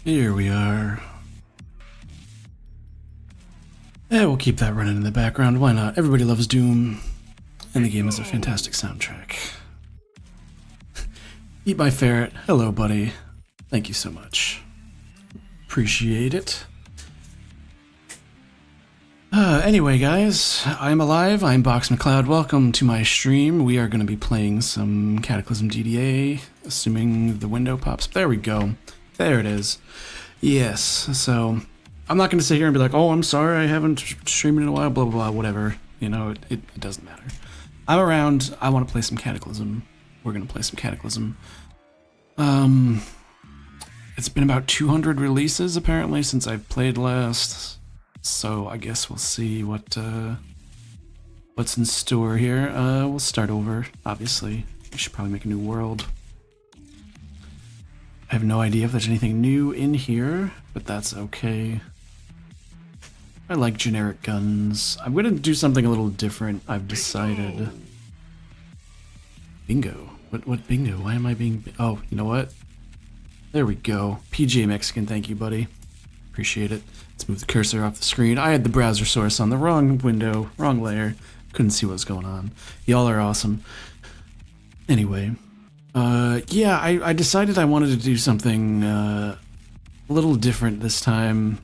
Here we are. Yeah, we'll keep that running in the background. Why not? Everybody loves Doom, and the game has a fantastic soundtrack. Eat my ferret. Hello, buddy. Thank you so much. Appreciate it. Anyway, guys, I'm alive. I'm BoxMacLeod. Welcome to my stream. We are going to be playing some Cataclysm DDA, assuming the window pops. There we go. There it is. Yes, so I'm not going to sit here and be like, oh, I'm sorry, I haven't streamed in a while, blah, blah, blah, whatever. You know, it doesn't matter. I'm around. I want to play some Cataclysm. We're going to play some Cataclysm. It's been about 200 releases, apparently, since I've played last. So I guess we'll see what's in store here. We'll start over, obviously. We should probably make a new world. I have no idea if there's anything new in here, but that's okay. I like generic guns. I'm gonna do something a little different, I've decided. Bingo. What bingo? Why am I being... Oh, you know what? There we go. PJ Mexican, thank you, buddy. Appreciate it. Let's move the cursor off the screen. I had the browser source on the wrong window, wrong layer. Couldn't see what was going on. Y'all are awesome. Anyway, yeah, I decided I wanted to do something a little different this time.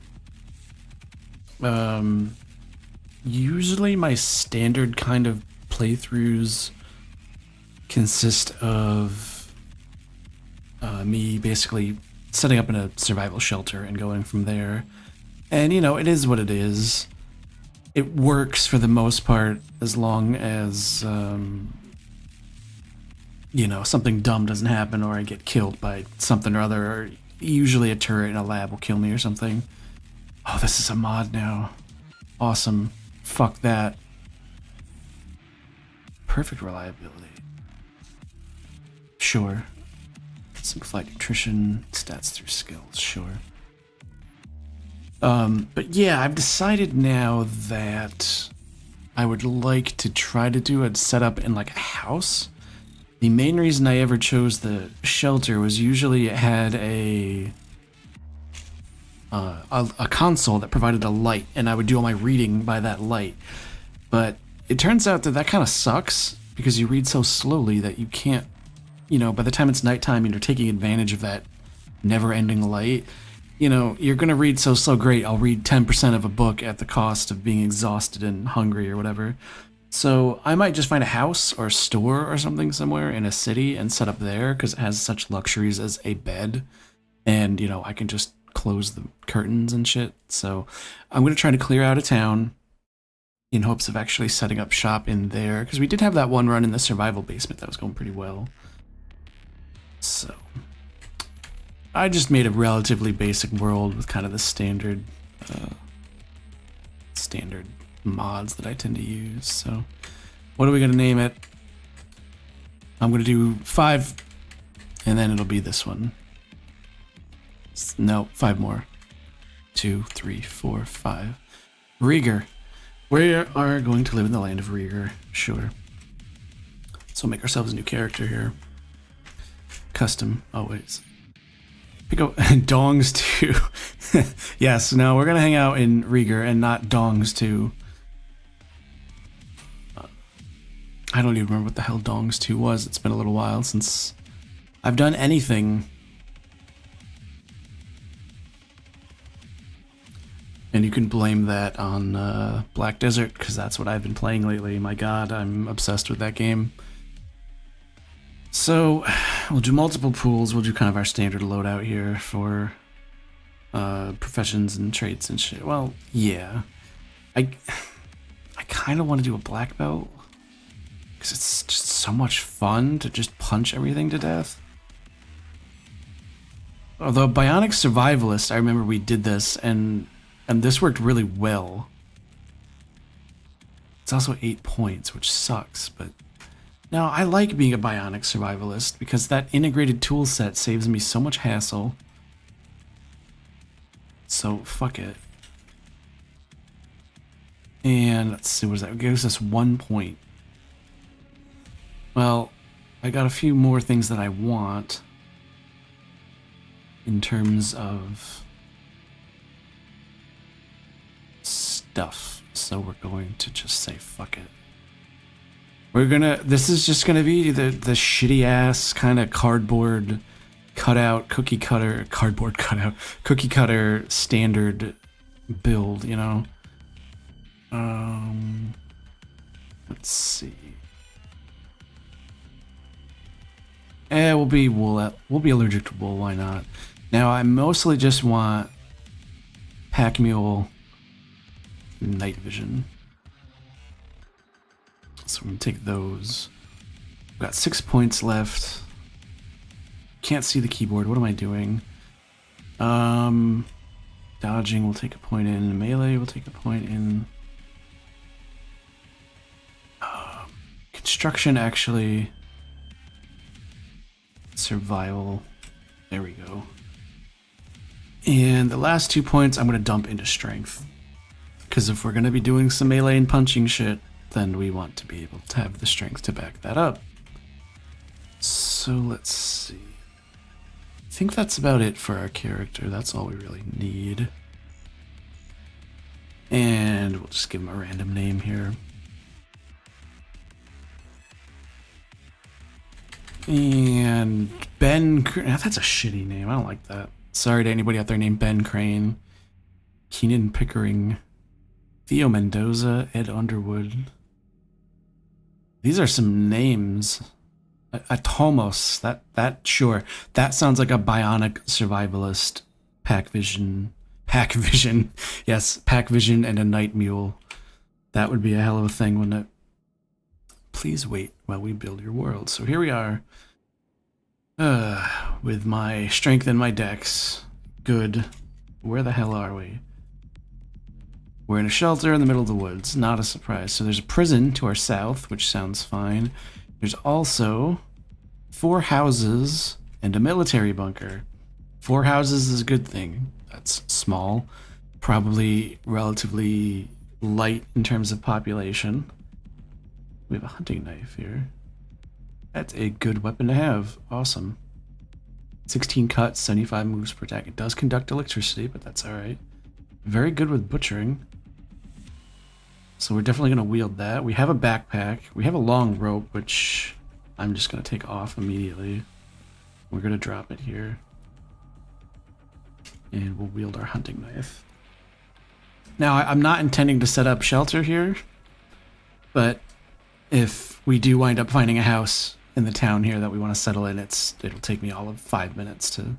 Usually my standard kind of playthroughs consist of me basically setting up in a survival shelter and going from there. And, you know, it is what it is. It works for the most part as long as, you know, something dumb doesn't happen or I get killed by something or other. Or usually a turret in a lab will kill me or something. Oh, this is a mod now. Awesome. Fuck that. Perfect reliability. Sure. Simplified nutrition, stats through skills, sure. But yeah, I've decided now that I would like to try to do a setup in like a house. The main reason I ever chose the shelter was usually it had a console that provided a light, and I would do all my reading by that light. But it turns out that that kind of sucks because you read so slowly that you can't, you know, by the time it's nighttime and you're taking advantage of that never-ending light, you know, you're going to read so slow. Great, I'll read 10% of a book at the cost of being exhausted and hungry or whatever. So I might just find a house or a store or something somewhere in a city and set up there because it has such luxuries as a bed. And, you know, I can just close the curtains and shit. So I'm going to try to clear out of town in hopes of actually setting up shop in there because we did have that one run in the survival basement that was going pretty well. So I just made a relatively basic world with kind of the standard mods that I tend to use. So what are we going to name it? I'm going to do 5 and then it'll be this one. No, 5 more. 2, 3, 4, 5. Rieger. We are going to live in the land of Rieger. Sure. So make ourselves a new character here. Custom, always. Pick up Dongs 2. Yes, no, we're gonna hang out in Rieger and not Dongs 2. I don't even remember what the hell Dongs 2 was. It's been a little while since I've done anything. And you can blame that on Black Desert, because that's what I've been playing lately. My god, I'm obsessed with that game. So, we'll do multiple pools. We'll do kind of our standard loadout here for professions and traits and shit. Well, yeah. I kind of want to do a black belt because it's just so much fun to just punch everything to death. Although Bionic Survivalist, I remember we did this and this worked really well. It's also 8 points, which sucks, but no, I like being a Bionic Survivalist because that integrated tool set saves me so much hassle. So, fuck it. And let's see, what is that? It gives us 1 point. Well, I got a few more things that I want. in terms of stuff. So we're going to just say fuck it. This is just gonna be the shitty ass kind of cardboard cutout, cookie cutter standard build, you know? Let's see. We'll be allergic to wool, why not? Now I mostly just want pack mule night vision. So we're gonna take those. We've got 6 points left. Can't see the keyboard. What am I doing? Dodging will take a point in. Melee will take a point in. Construction, actually. Survival. There we go. And the last 2 points I'm going to dump into strength. Because if we're going to be doing some melee and punching shit, then we want to be able to have the strength to back that up. So let's see. I think that's about it for our character. That's all we really need. And we'll just give him a random name here. And Ben, that's a shitty name. I don't like that. Sorry to anybody out there named Ben Crane. Keenan Pickering. Theo Mendoza. Ed Underwood. These are some names. Atomos. Sure. That sounds like a bionic survivalist. Pack Vision. Yes, Pack Vision and a Night Mule. That would be a hell of a thing, wouldn't it? Please wait while we build your world. So here we are. With my strength and my dex. Good. Where the hell are we? We're in a shelter in the middle of the woods. Not a surprise. So there's a prison to our south, which sounds fine. There's also 4 houses and a military bunker. 4 houses is a good thing. That's small. Probably relatively light in terms of population. We have a hunting knife here. That's a good weapon to have. Awesome. 16 cuts, 75 moves per attack. It does conduct electricity, but that's alright. Very good with butchering. So we're definitely going to wield that. We have a backpack. We have a long rope, which I'm just going to take off immediately. We're going to drop it here. And we'll wield our hunting knife. Now, I'm not intending to set up shelter here, but if we do wind up finding a house in the town here that we want to settle in, it'll take me all of 5 minutes to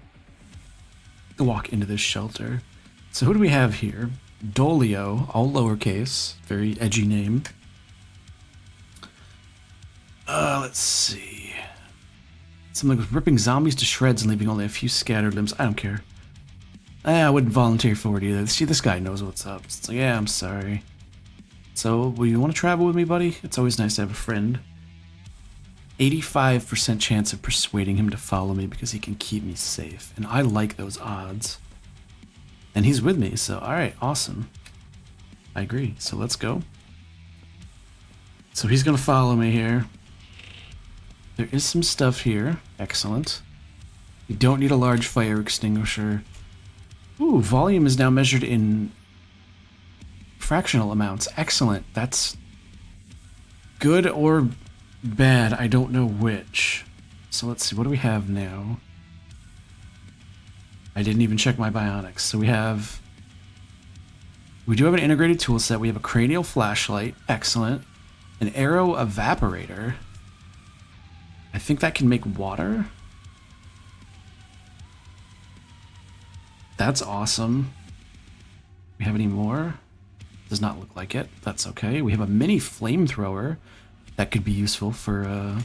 walk into this shelter. So who do we have here? Dolio, all lowercase, very edgy name. Let's see. Something with ripping zombies to shreds and leaving only a few scattered limbs. I don't care. I wouldn't volunteer for it either. See, this guy knows what's up. It's like, yeah, I'm sorry. So, will you want to travel with me, buddy? It's always nice to have a friend. 85% chance of persuading him to follow me because he can keep me safe. And I like those odds. And he's with me, so alright, awesome. I agree, so let's go. So he's gonna follow me here. There is some stuff here. Excellent. You don't need a large fire extinguisher. Ooh, volume is now measured in fractional amounts. Excellent. That's good or bad. I don't know which. So let's see. What do we have now? I didn't even check my bionics. So we do have an integrated tool set. We have a cranial flashlight. Excellent. An arrow evaporator. I think that can make water. That's awesome. We have any more? Does not look like it. That's okay. We have a mini flamethrower that could be useful for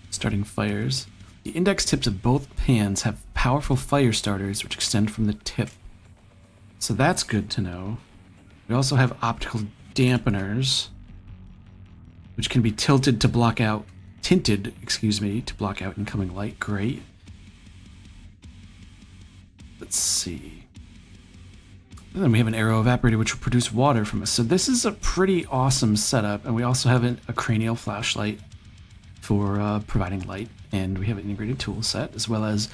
starting fires. The index tips of both pans have powerful fire starters which extend from the tip. So that's good to know. We also have optical dampeners, which can be tinted to block out incoming light. Great. Let's see. And then we have an arrow evaporator which will produce water from us. So this is a pretty awesome setup. And we also have a cranial flashlight for providing light. And we have an integrated tool set as well as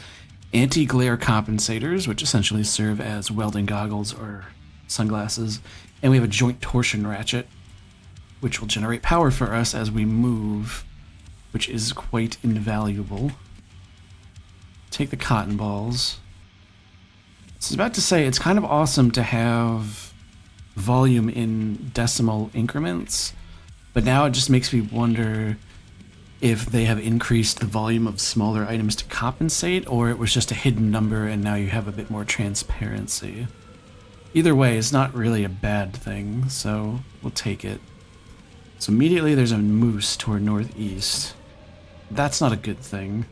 anti-glare compensators, which essentially serve as welding goggles or sunglasses. And we have a joint torsion ratchet, which will generate power for us as we move, which is quite invaluable. Take the cotton balls. I was about to say, it's kind of awesome to have volume in decimal increments, but now it just makes me wonder if they have increased the volume of smaller items to compensate, or it was just a hidden number and now you have a bit more transparency. Either way, it's not really a bad thing, so we'll take it. So immediately there's a moose to our northeast. That's not a good thing,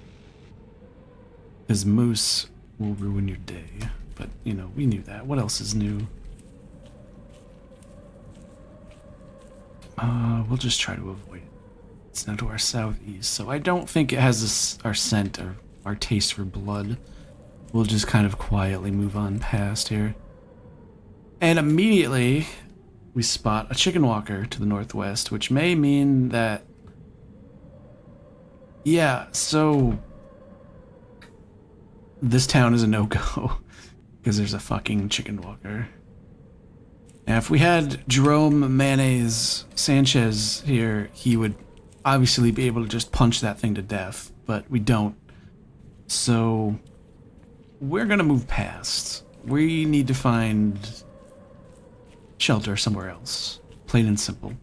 because moose will ruin your day. But, you know, we knew that. What else is new? We'll just try to avoid it. It's now to our southeast, so I don't think it has our scent or our taste for blood. We'll just kind of quietly move on past here. And immediately, we spot a chicken walker to the northwest, which may mean that... Yeah, so... this town is a no-go, because there's a fucking chicken walker. Now, if we had Jerome Mayonnaise Sanchez here, he would obviously be able to just punch that thing to death, but we don't. So, we're gonna move past. We need to find shelter somewhere else. Plain and simple.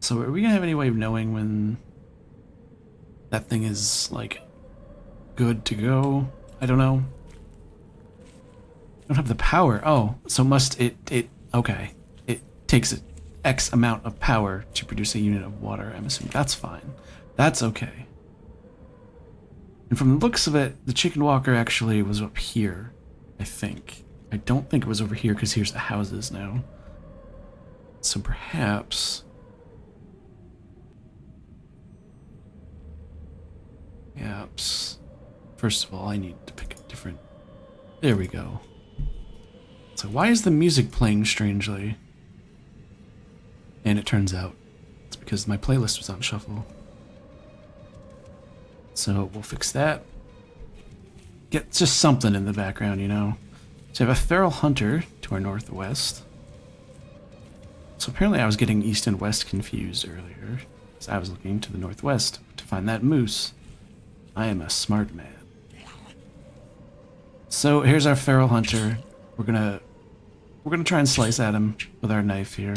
So, are we gonna have any way of knowing when that thing is, like, good to go? I don't know. I don't have the power. Oh, so must it okay. It takes X amount of power to produce a unit of water, I'm assuming. That's fine. That's okay. And from the looks of it, the chicken walker actually was up here, I think. I don't think it was over here, because here's the houses now. So perhaps... Perhaps... First of all, I need to pick a different... There we go. So why is the music playing strangely? And it turns out it's because my playlist was on shuffle. So we'll fix that. Get just something in the background, you know. So I have a feral hunter to our northwest. So apparently I was getting east and west confused earlier, because I was looking to the northwest to find that moose. I am a smart man. So here's our feral hunter. We're gonna try and slice at him with our knife here.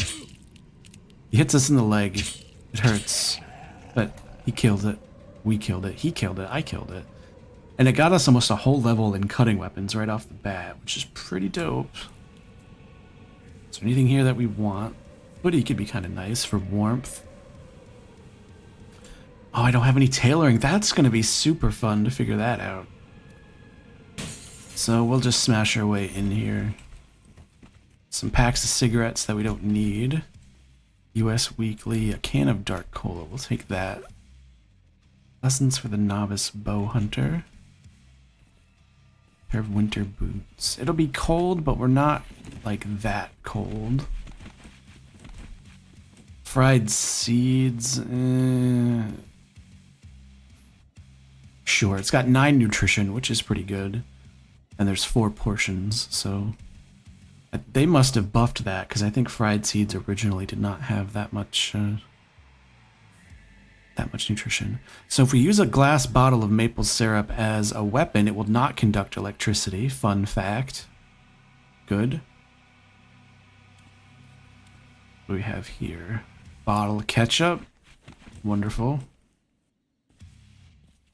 He hits us in the leg. It hurts, but he killed it. We killed it. He killed it. I killed it. And it got us almost a whole level in cutting weapons right off the bat, which is pretty dope. Is there anything here that we want? Hoodie could be kind of nice for warmth. Oh, I don't have any tailoring. That's going to be super fun to figure that out. So we'll just smash our way in here. Some packs of cigarettes that we don't need. US Weekly, a can of dark cola. We'll take that. Lessons for the novice bow hunter. Pair of winter boots. It'll be cold, but we're not like that cold. Fried seeds. Sure, it's got 9 nutrition, which is pretty good. And there's 4 portions, so they must have buffed that, because I think fried seeds originally did not have that much nutrition. So if we use a glass bottle of maple syrup as a weapon, it will not conduct electricity. Fun fact. Good. What do we have here? Bottle of ketchup. Wonderful.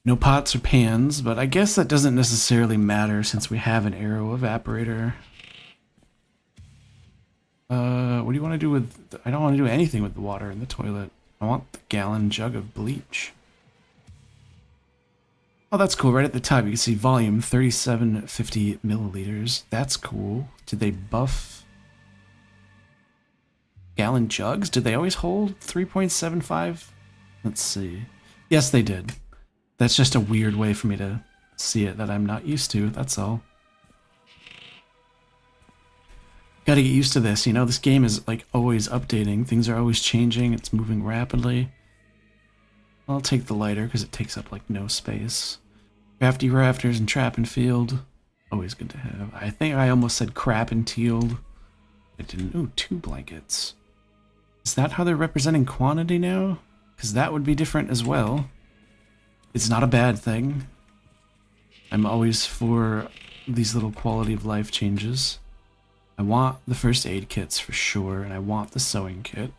No pots or pans, but I guess that doesn't necessarily matter since we have an arrow evaporator. What do you want to do with... I don't want to do anything with the water in the toilet. I want the gallon jug of bleach. Oh, that's cool. Right at the top, you can see volume 3750 milliliters. That's cool. Did they buff gallon jugs? Did they always hold 3.75? Let's see. Yes, they did. That's just a weird way for me to see it that I'm not used to, that's all. Gotta get used to this, you know, this game is like always updating. Things are always changing, it's moving rapidly. I'll take the lighter because it takes up like no space. Crafty rafters and trap and field. Always good to have. I think I almost said crap and tealed. I didn't. Ooh, 2 blankets. Is that how they're representing quantity now? Because that would be different as well. It's not a bad thing. I'm always for these little quality of life changes. I want the first aid kits for sure, and I want the sewing kit.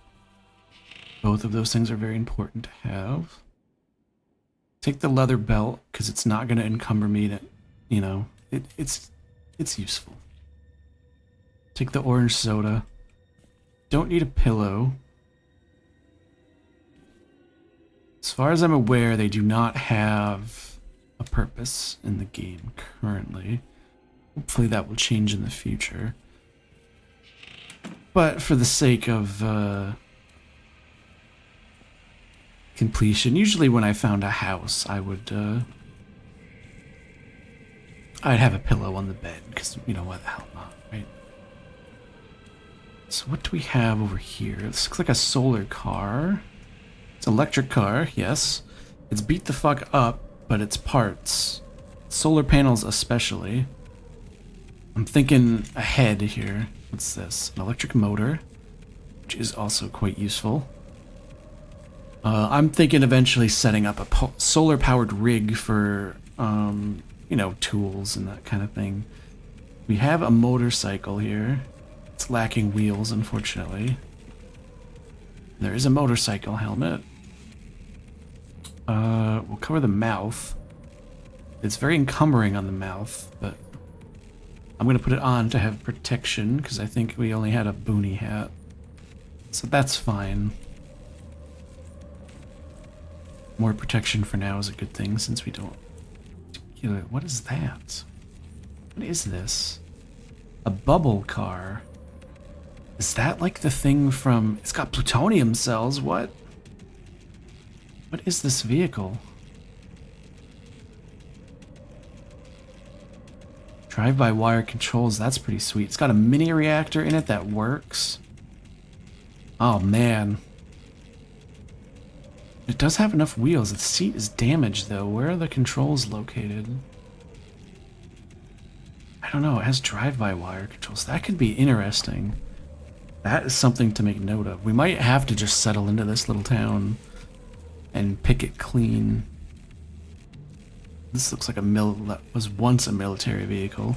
Both of those things are very important to have. Take the leather belt, because it's not going to encumber me to, you know, it's useful. Take the orange soda. Don't need a pillow. As far as I'm aware, they do not have a purpose in the game currently. Hopefully that will change in the future. But for the sake of completion, usually when I found a house, I would I'd have a pillow on the bed, because you know, why the hell not, right? So what do we have over here? This looks like a solar car. It's an electric car, yes. It's beat the fuck up, but it's parts. Solar panels especially. I'm thinking ahead here. What's this? An electric motor, which is also quite useful. I'm thinking eventually setting up a solar-powered rig for, you know, tools and that kind of thing. We have a motorcycle here. It's lacking wheels, unfortunately. There is a motorcycle helmet. We'll cover the mouth. It's very encumbering on the mouth, but I'm going to put it on to have protection, because I think we only had a boonie hat. So that's fine. More protection for now is a good thing, since we don't... What is that? What is this? A bubble car. Is that like the thing from... It's got plutonium cells, what? What is this vehicle? Drive-by-wire controls, that's pretty sweet. It's got a mini reactor in it that works. Oh man. It does have enough wheels. The seat is damaged though. Where are the controls located? I don't know, it has drive-by-wire controls. That could be interesting. That is something to make note of. We might have to just settle into this little town and pick it clean. This looks like a that was once a military vehicle.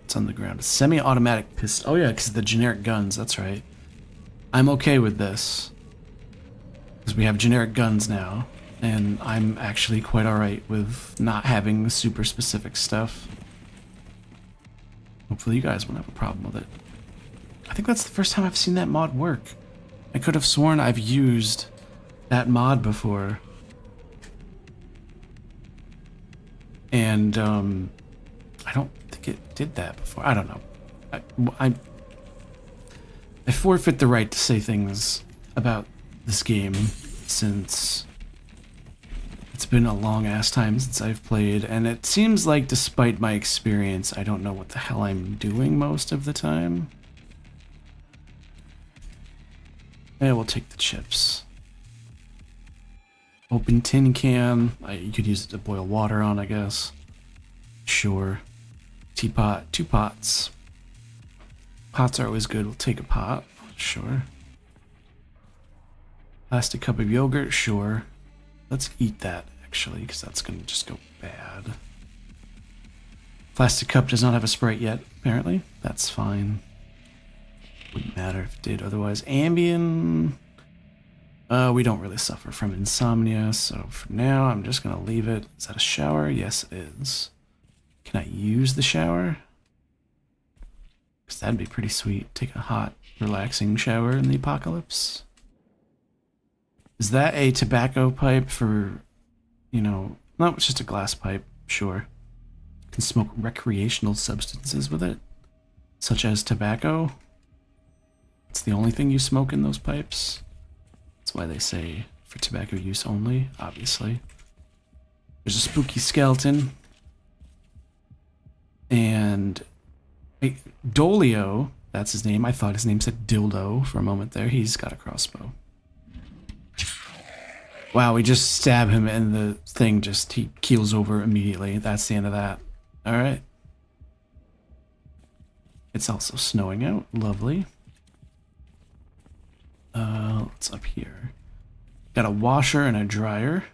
It's on the ground. A semi-automatic pistol. Oh yeah, because the generic guns, that's right. I'm okay with this. Because we have generic guns now. And I'm actually quite alright with not having the super specific stuff. Hopefully you guys won't have a problem with it. I think that's the first time I've seen that mod work. I could have sworn I've used that mod before. And I don't think it did that before. I don't know. I forfeit the right to say things about this game, since it's been a long ass time since I've played, and it seems like despite my experience, I don't know what the hell I'm doing most of the time. And we'll take the chips. Open tin can. You could use it to boil water on, I guess. Sure. Teapot. 2 pots. Pots are always good. We'll take a pot. Sure. Plastic cup of yogurt. Sure. Let's eat that, actually, because that's going to just go bad. Plastic cup does not have a Sprite yet, apparently. That's fine. Wouldn't matter if it did otherwise. Ambien... we don't really suffer from insomnia, so for now I'm just gonna leave it. Is that a shower? Yes, it is. Can I use the shower? Because that'd be pretty sweet. Take a hot, relaxing shower in the apocalypse. Is that a tobacco pipe for, you know... No, it's just a glass pipe, sure. You can smoke recreational substances with it, such as tobacco. It's the only thing you smoke in those pipes. That's why they say for tobacco use only, obviously. There's a spooky skeleton. And Dolio, that's his name. I thought his name said Dildo for a moment there. He's got a crossbow. Wow, we just stab him and the thing he keels over immediately. That's the end of that. Alright. It's also snowing out. Lovely. What's up here? Got a washer and a dryer.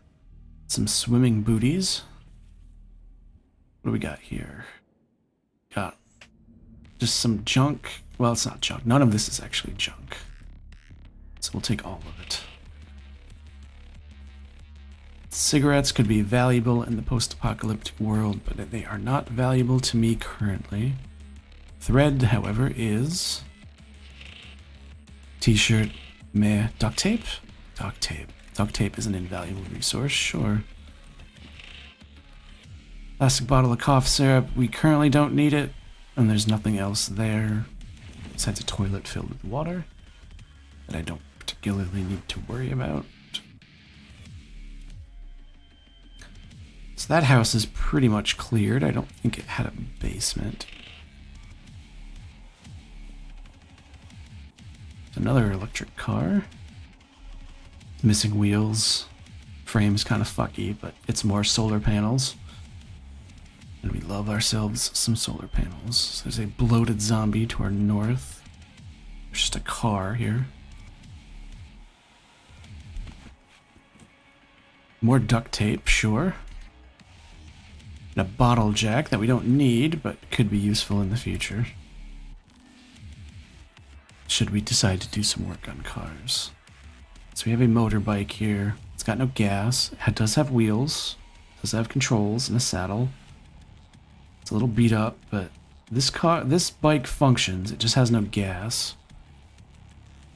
Some swimming booties. What do we got here? Got just some junk. Well, it's not junk. None of this is actually junk. So we'll take all of it. Cigarettes could be valuable in the post-apocalyptic world, but they are not valuable to me currently. Thread, however, is... T-shirt, meh. Duct tape? Duct tape. Duct tape is an invaluable resource, sure. Plastic bottle of cough syrup. We currently don't need it, and there's nothing else there besides a toilet filled with water that I don't particularly need to worry about. So that house is pretty much cleared. I don't think it had a basement. Another electric car. Missing wheels. Frame's kind of fucky, but it's more solar panels. And we love ourselves some solar panels. So there's a bloated zombie to our north. There's just a car here. More duct tape, sure. And a bottle jack that we don't need, but could be useful in the future. Should we decide to do some work on cars. So we have a motorbike here. It's got no gas. It does have wheels. It does have controls and a saddle. It's a little beat up, but this bike functions. It just has no gas.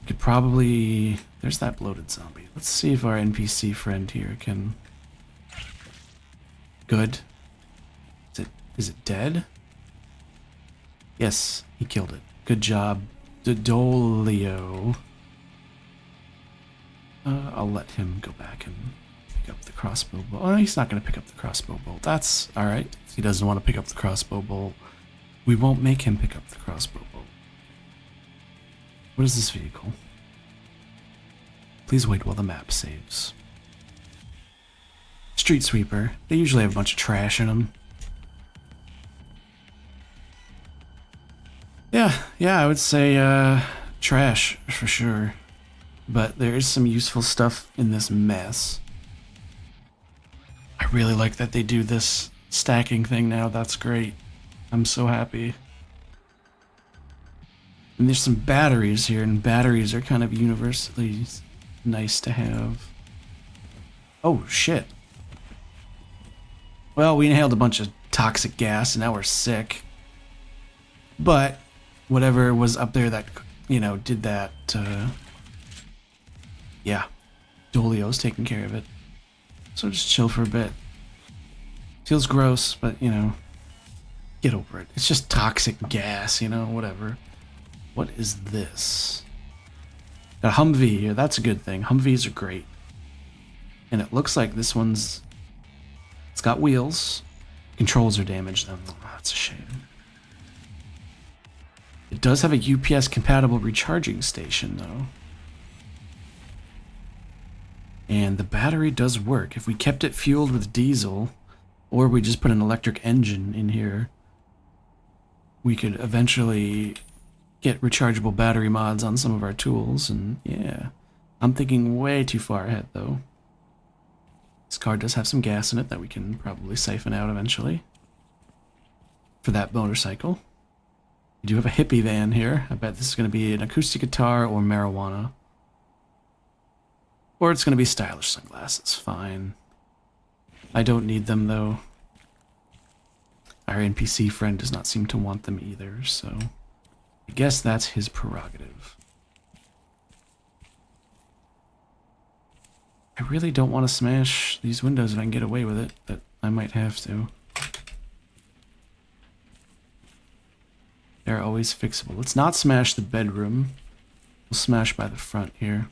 We could probably... There's that bloated zombie. Let's see if our NPC friend here can... Good. Is it dead? Yes, he killed it. Good job, Dodolio. I'll let him go back and pick up the crossbow bolt. Oh, he's not going to pick up the crossbow bolt. That's alright. If he doesn't want to pick up the crossbow bolt, we won't make him pick up the crossbow bolt. What is this vehicle? Please wait while the map saves. Street sweeper. They usually have a bunch of trash in them. Yeah, I would say trash for sure. But there is some useful stuff in this mess. I really like that they do this stacking thing now. That's great. I'm so happy. And there's some batteries here, and batteries are kind of universally nice to have. Oh, shit. Well, we inhaled a bunch of toxic gas, and now we're sick. But whatever was up there that, you know, did that, yeah. Dolio's taking care of it. So just chill for a bit. Feels gross, but, you know, get over it. It's just toxic gas, you know, whatever. What is this? Got a Humvee here. That's a good thing. Humvees are great. And it looks like this one's... It's got wheels. Controls are damaged, though. Oh, that's a shame. It does have a UPS-compatible recharging station, though. And the battery does work. If we kept it fueled with diesel, or we just put an electric engine in here, we could eventually get rechargeable battery mods on some of our tools, and yeah. I'm thinking way too far ahead, though. This car does have some gas in it that we can probably siphon out eventually. For that motorcycle. We do have a hippie van here. I bet this is going to be an acoustic guitar or marijuana. Or it's going to be stylish sunglasses. Fine. I don't need them, though. Our NPC friend does not seem to want them either, so... I guess that's his prerogative. I really don't want to smash these windows if I can get away with it, but I might have to. They're always fixable. Let's not smash the bedroom. We'll smash by the front here.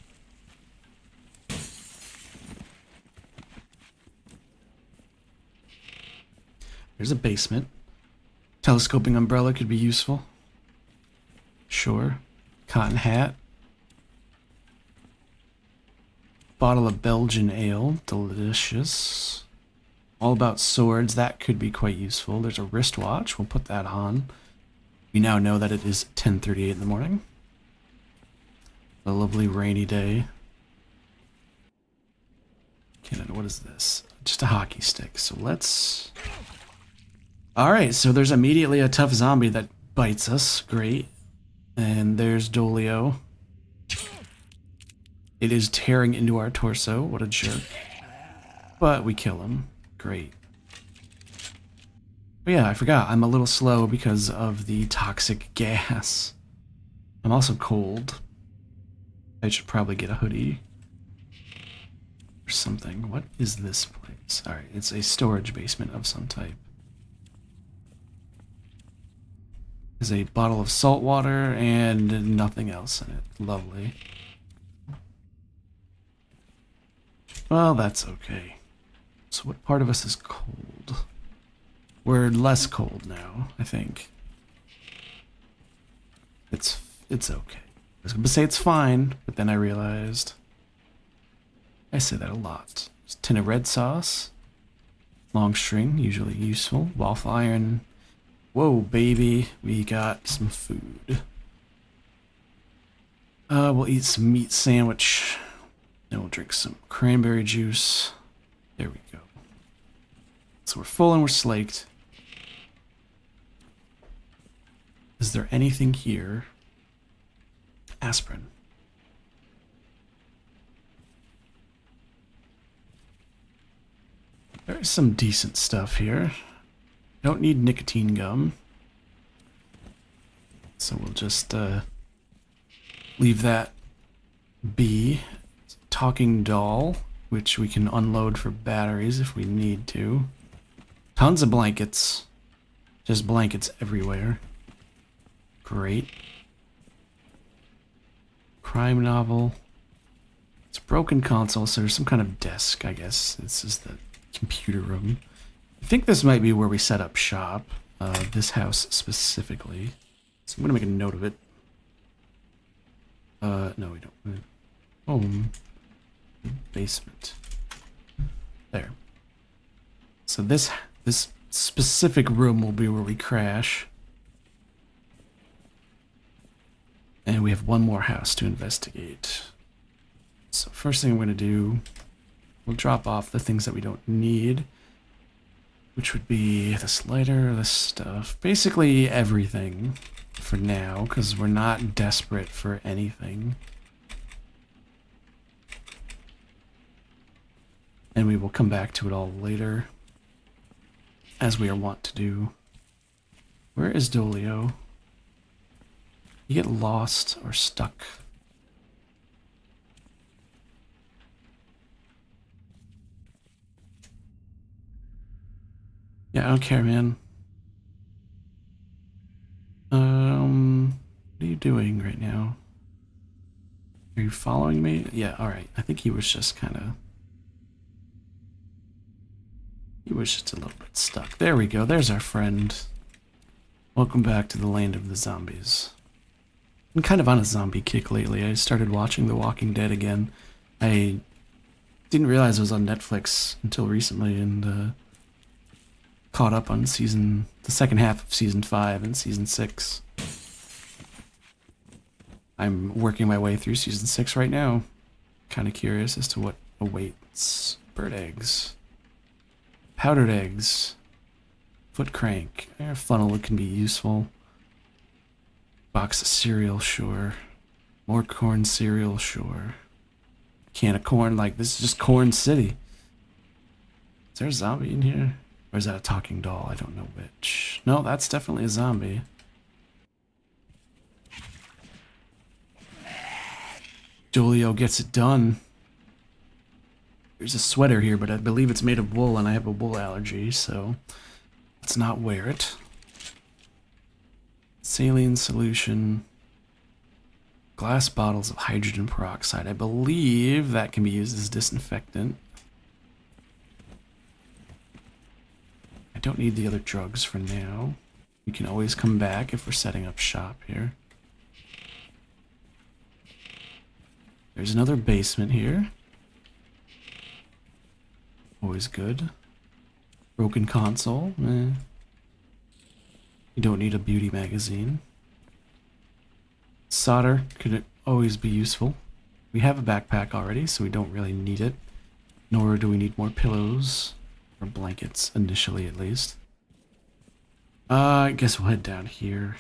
There's a basement. Telescoping umbrella could be useful. Sure. Cotton hat. bottle of Belgian ale. Delicious. All about swords. That could be quite useful. There's a wristwatch. We'll put that on. We now know that it is 10:38 in the morning. A lovely rainy day. Canada, what is this? Just a hockey stick. So let's... Alright, so there's immediately a tough zombie that bites us. Great. And there's Dolio. It is tearing into our torso. What a jerk. But we kill him. Great. But yeah, I forgot. I'm a little slow because of the toxic gas. I'm also cold. I should probably get a hoodie. Or something. What is this place? Alright, it's a storage basement of some type. There's a bottle of salt water and nothing else in it. Lovely. Well, that's okay. So what part of us is cold? We're less cold now, I think. It's okay. I was going to say it's fine, but then I realized... I say that a lot. There's a tin of red sauce. Long string, usually useful. Waffle iron. Whoa, baby. We got some food. We'll eat some meat sandwich. Then we'll drink some cranberry juice. There we go. So we're full and we're slaked. Is there anything here? Aspirin. There's some decent stuff here. Don't need nicotine gum. So we'll just leave that be. Talking doll, which we can unload for batteries if we need to. Tons of blankets. Just blankets everywhere. Great. Crime novel. It's a broken console, so there's some kind of desk, I guess. This is the computer room. I think this might be where we set up shop. This house specifically. So I'm gonna make a note of it. No, we don't. Home. Basement. There. So this specific room will be where we crash. And we have one more house to investigate. So first thing I'm going to do, we'll drop off the things that we don't need, which would be this lighter, this stuff, basically everything for now, because we're not desperate for anything. And we will come back to it all later, as we are wont to do. Where is Dolio? You get lost or stuck. Yeah, I don't care, man. What are you doing right now? Are you following me? Yeah, alright. I think he was just kind of... He was just a little bit stuck. There we go. There's our friend. Welcome back to the land of the zombies. I'm kind of on a zombie kick lately. I started watching The Walking Dead again. I didn't realize it was on Netflix until recently, and caught up on the second half of season 5 and season 6. I'm working my way through season 6 right now. Kind of curious as to what awaits. Bird eggs. Powdered eggs. Foot crank. Funnel can be useful. Box of cereal, sure. More corn cereal, sure. Can of corn, like this is just Corn City. Is there a zombie in here? Or is that a talking doll? I don't know which. No, that's definitely a zombie. Julio gets it done. There's a sweater here, but I believe it's made of wool, and I have a wool allergy, so let's not wear it. Saline solution. Glass bottles of hydrogen peroxide. I believe that can be used as disinfectant. I don't need the other drugs for now. We can always come back if we're setting up shop here. There's another basement here. Always good. Broken console. Eh. You don't need a beauty magazine. Solder could always be useful. We have a backpack already, so we don't really need it. Nor do we need more pillows. Or blankets, initially at least. I guess we'll head down here.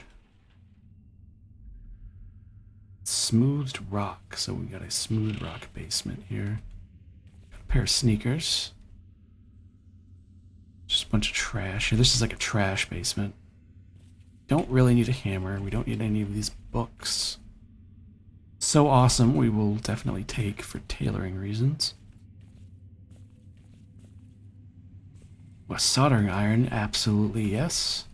Smoothed rock. So we got a smooth rock basement here. Got a pair of sneakers. Just a bunch of trash here. This is like a trash basement. Don't really need a hammer. We don't need any of these books. So awesome, we will definitely take for tailoring reasons. A soldering iron, absolutely yes.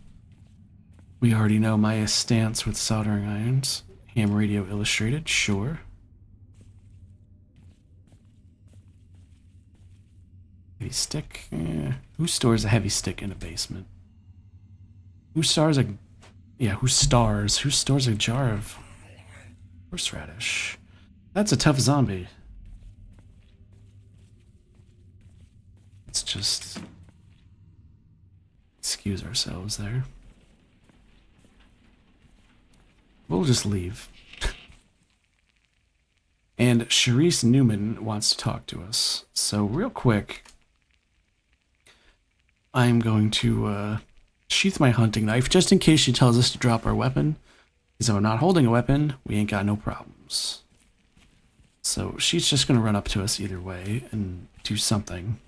We already know my stance with soldering irons. Ham radio illustrated, sure. Heavy stick, who stores a heavy stick in a basement? Who stores a jar of horseradish? That's a tough zombie. Let's just excuse ourselves there. We'll just leave. And Charisse Newman wants to talk to us. So real quick, I'm going to sheath my hunting knife just in case she tells us to drop our weapon. Because if I'm not holding a weapon, we ain't got no problems. So she's just going to run up to us either way and do something.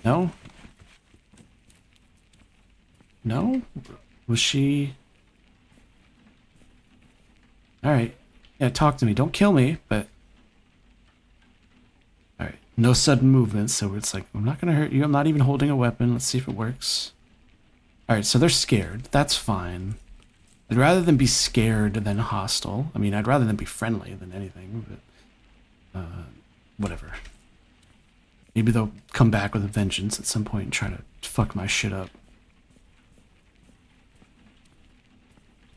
No? No? Was she... Alright. Yeah, talk to me. Don't kill me, but... Alright. No sudden movements, so it's like, I'm not gonna hurt you. I'm not even holding a weapon. Let's see if it works. Alright, so they're scared. That's fine. I'd rather than be scared than hostile. I mean, I'd rather than be friendly than anything, but... whatever. Maybe they'll come back with a vengeance at some point and try to fuck my shit up.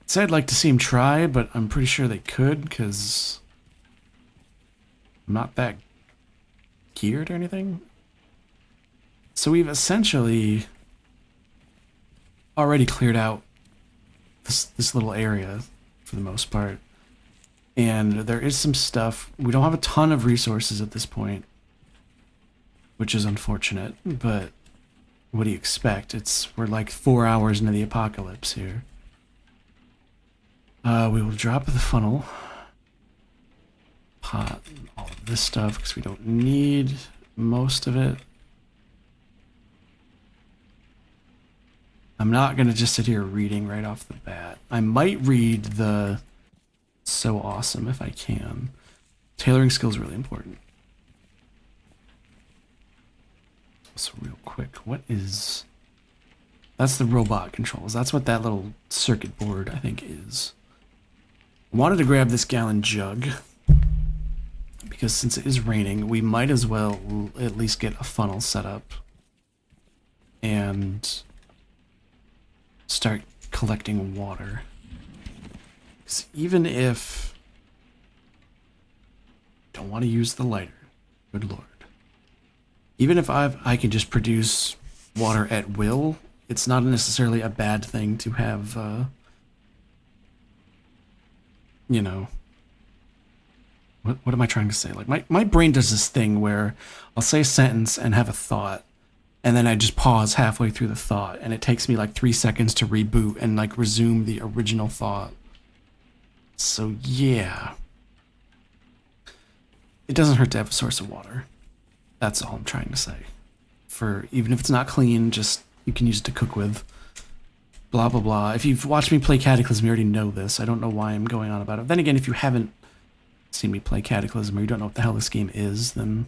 So I'd like to see him try, but I'm pretty sure they could, because I'm not that geared or anything. So we've essentially already cleared out this little area for the most part. And there is some stuff. We don't have a ton of resources at this point, which is unfortunate, but what do you expect? We're like 4 hours into the apocalypse here. We will drop the funnel, pot, all of this stuff, because we don't need most of it. I'm not going to just sit here reading right off the bat. I might read the So Awesome if I can. Tailoring skill is really important. So real quick, what is... That's the robot controls. That's what that little circuit board, I think, is. I wanted to grab this gallon jug, because since it is raining, we might as well at least get a funnel set up and start collecting water. 'Cause even if... Don't want to use the lighter. Good lord. Even if I can just produce water at will, it's not necessarily a bad thing to have, you know, what am I trying to say? Like, my brain does this thing where I'll say a sentence and have a thought, and then I just pause halfway through the thought, and it takes me like 3 seconds to reboot and like resume the original thought. So yeah. It doesn't hurt to have a source of water. That's all I'm trying to say. For even if it's not clean, just you can use it to cook with. Blah, blah, blah. If you've watched me play Cataclysm, you already know this. I don't know why I'm going on about it. Then again, if you haven't seen me play Cataclysm or you don't know what the hell this game is, then,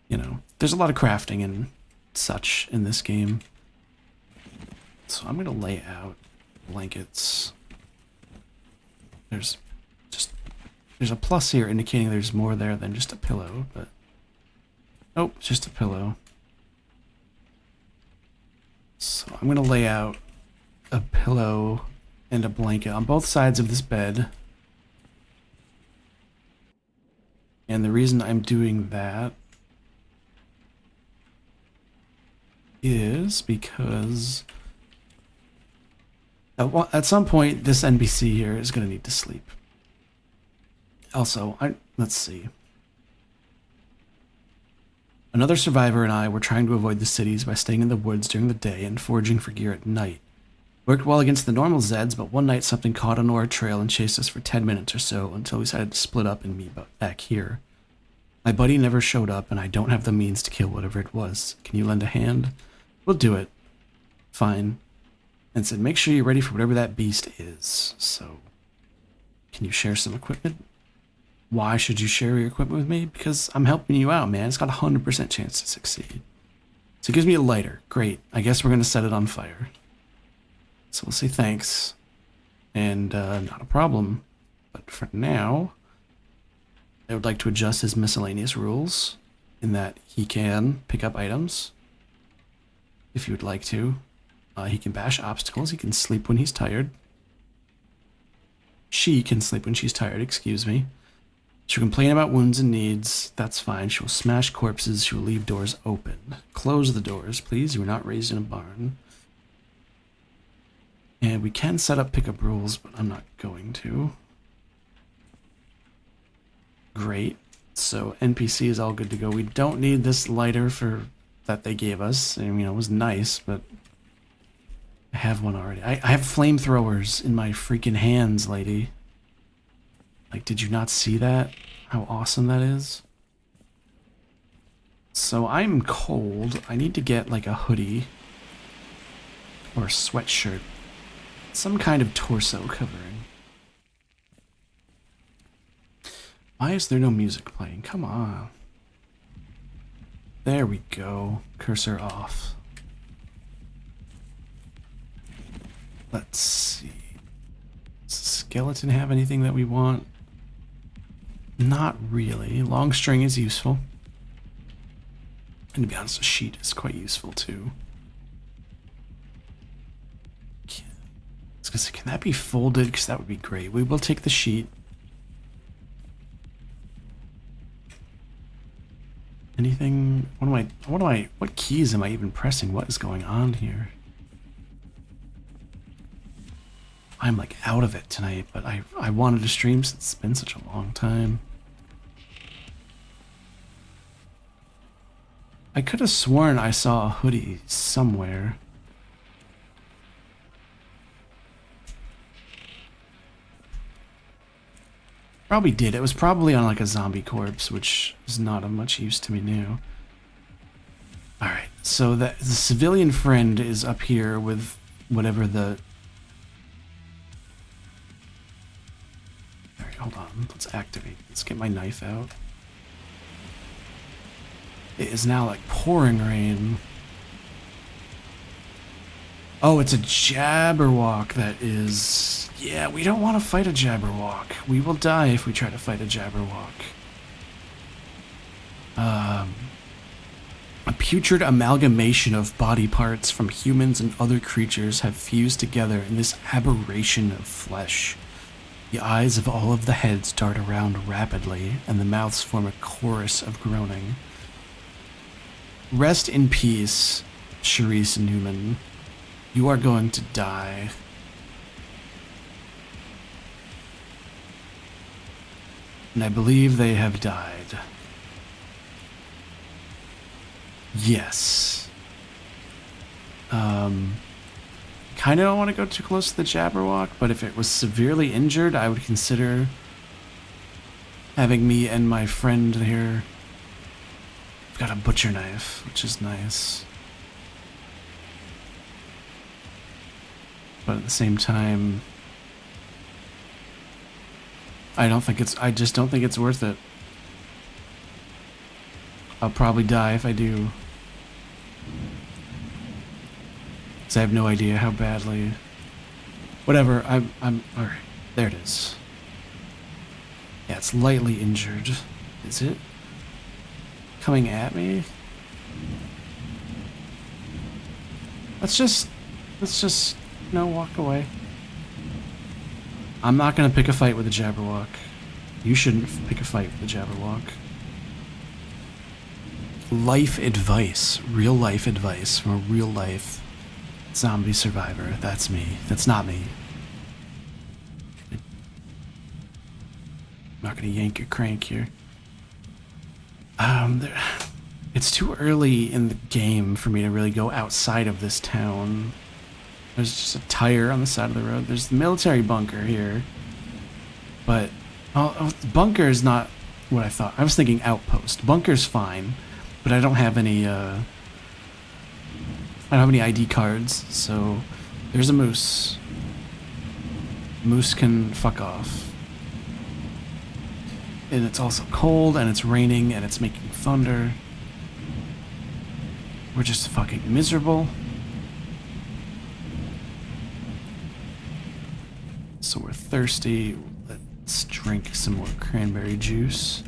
you know, there's a lot of crafting and such in this game. So I'm going to lay out blankets. There's a plus here indicating there's more there than just a pillow, but... Oh, just a pillow. So I'm going to lay out a pillow and a blanket on both sides of this bed. And the reason I'm doing that is because at some point this NPC here is going to need to sleep. Also, let's see. Another survivor and I were trying to avoid the cities by staying in the woods during the day and foraging for gear at night. Worked well against the normal Zeds, but one night something caught onto our trail and chased us for 10 minutes or so until we decided to split up and meet back here. My buddy never showed up, and I don't have the means to kill whatever it was. Can you lend a hand? We'll do it. Fine. And said, make sure you're ready for whatever that beast is. So, can you share some equipment? Why should you share your equipment with me? Because I'm helping you out, man. It's got a 100% chance to succeed. So it gives me a lighter. Great. I guess we're going to set it on fire. So we'll say thanks. And not a problem. But for now, I would like to adjust his miscellaneous rules in that he can pick up items if you would like to. He can bash obstacles. He can sleep when he's tired. She can sleep when she's tired, excuse me. She'll complain about wounds and needs. That's fine. She'll smash corpses. She'll leave doors open. Close the doors, please. You were not raised in a barn. And we can set up pickup rules, but I'm not going to. Great. So NPC is all good to go. We don't need this lighter that they gave us. I mean, it was nice, but I have one already. I have flamethrowers in my freaking hands, lady. Like, did you not see that? How awesome that is? So I'm cold. I need to get like a hoodie or a sweatshirt. Some kind of torso covering. Why is there no music playing? Come on. There we go. Cursor off. Let's see. Does the skeleton have anything that we want? Not really. Long string is useful. And to be honest, a sheet is quite useful too. I was gonna say, can that be folded? Because that would be great. We will take the sheet. Anything? What keys am I even pressing? What is going on here? I'm like out of it tonight, but I wanted to stream since it's been such a long time. I could have sworn I saw a hoodie somewhere. Probably did. It was probably on like a zombie corpse, which is not of much use to me now. Alright, so the civilian friend is up here with whatever the... Alright, hold on. Let's activate. Let's get my knife out. It is now like pouring rain. Oh, it's a Jabberwock that is... Yeah, we don't want to fight a Jabberwock. We will die if we try to fight a Jabberwock. A putrid amalgamation of body parts from humans and other creatures have fused together in this aberration of flesh. The eyes of all of the heads dart around rapidly, and the mouths form a chorus of groaning. Rest in peace, Charisse Newman. You are going to die. And I believe they have died. Yes. Kind of don't want to go too close to the Jabberwock, but if it was severely injured, I would consider having me and my friend here. I've got a butcher knife, which is nice. But at the same time, I just don't think it's worth it. I'll probably die if I do. Because I have no idea how badly. Whatever, alright, there it is. Yeah, it's lightly injured. Is it? Coming at me? Let's just, walk away. I'm not gonna pick a fight with a Jabberwock. You shouldn't pick a fight with the Jabberwock. Life advice. Real life advice from a real life zombie survivor. That's me. That's not me. I'm not gonna yank your crank here. It's too early in the game for me to really go outside of this town. There's just a tire on the side of the road. There's the military bunker here. But, bunker is not what I thought. I was thinking outpost. Bunker's fine, but I don't have any, I don't have any ID cards, so there's a moose. Moose can fuck off. And it's also cold, and it's raining, and it's making thunder. We're just fucking miserable. So we're thirsty. Let's drink some more cranberry juice.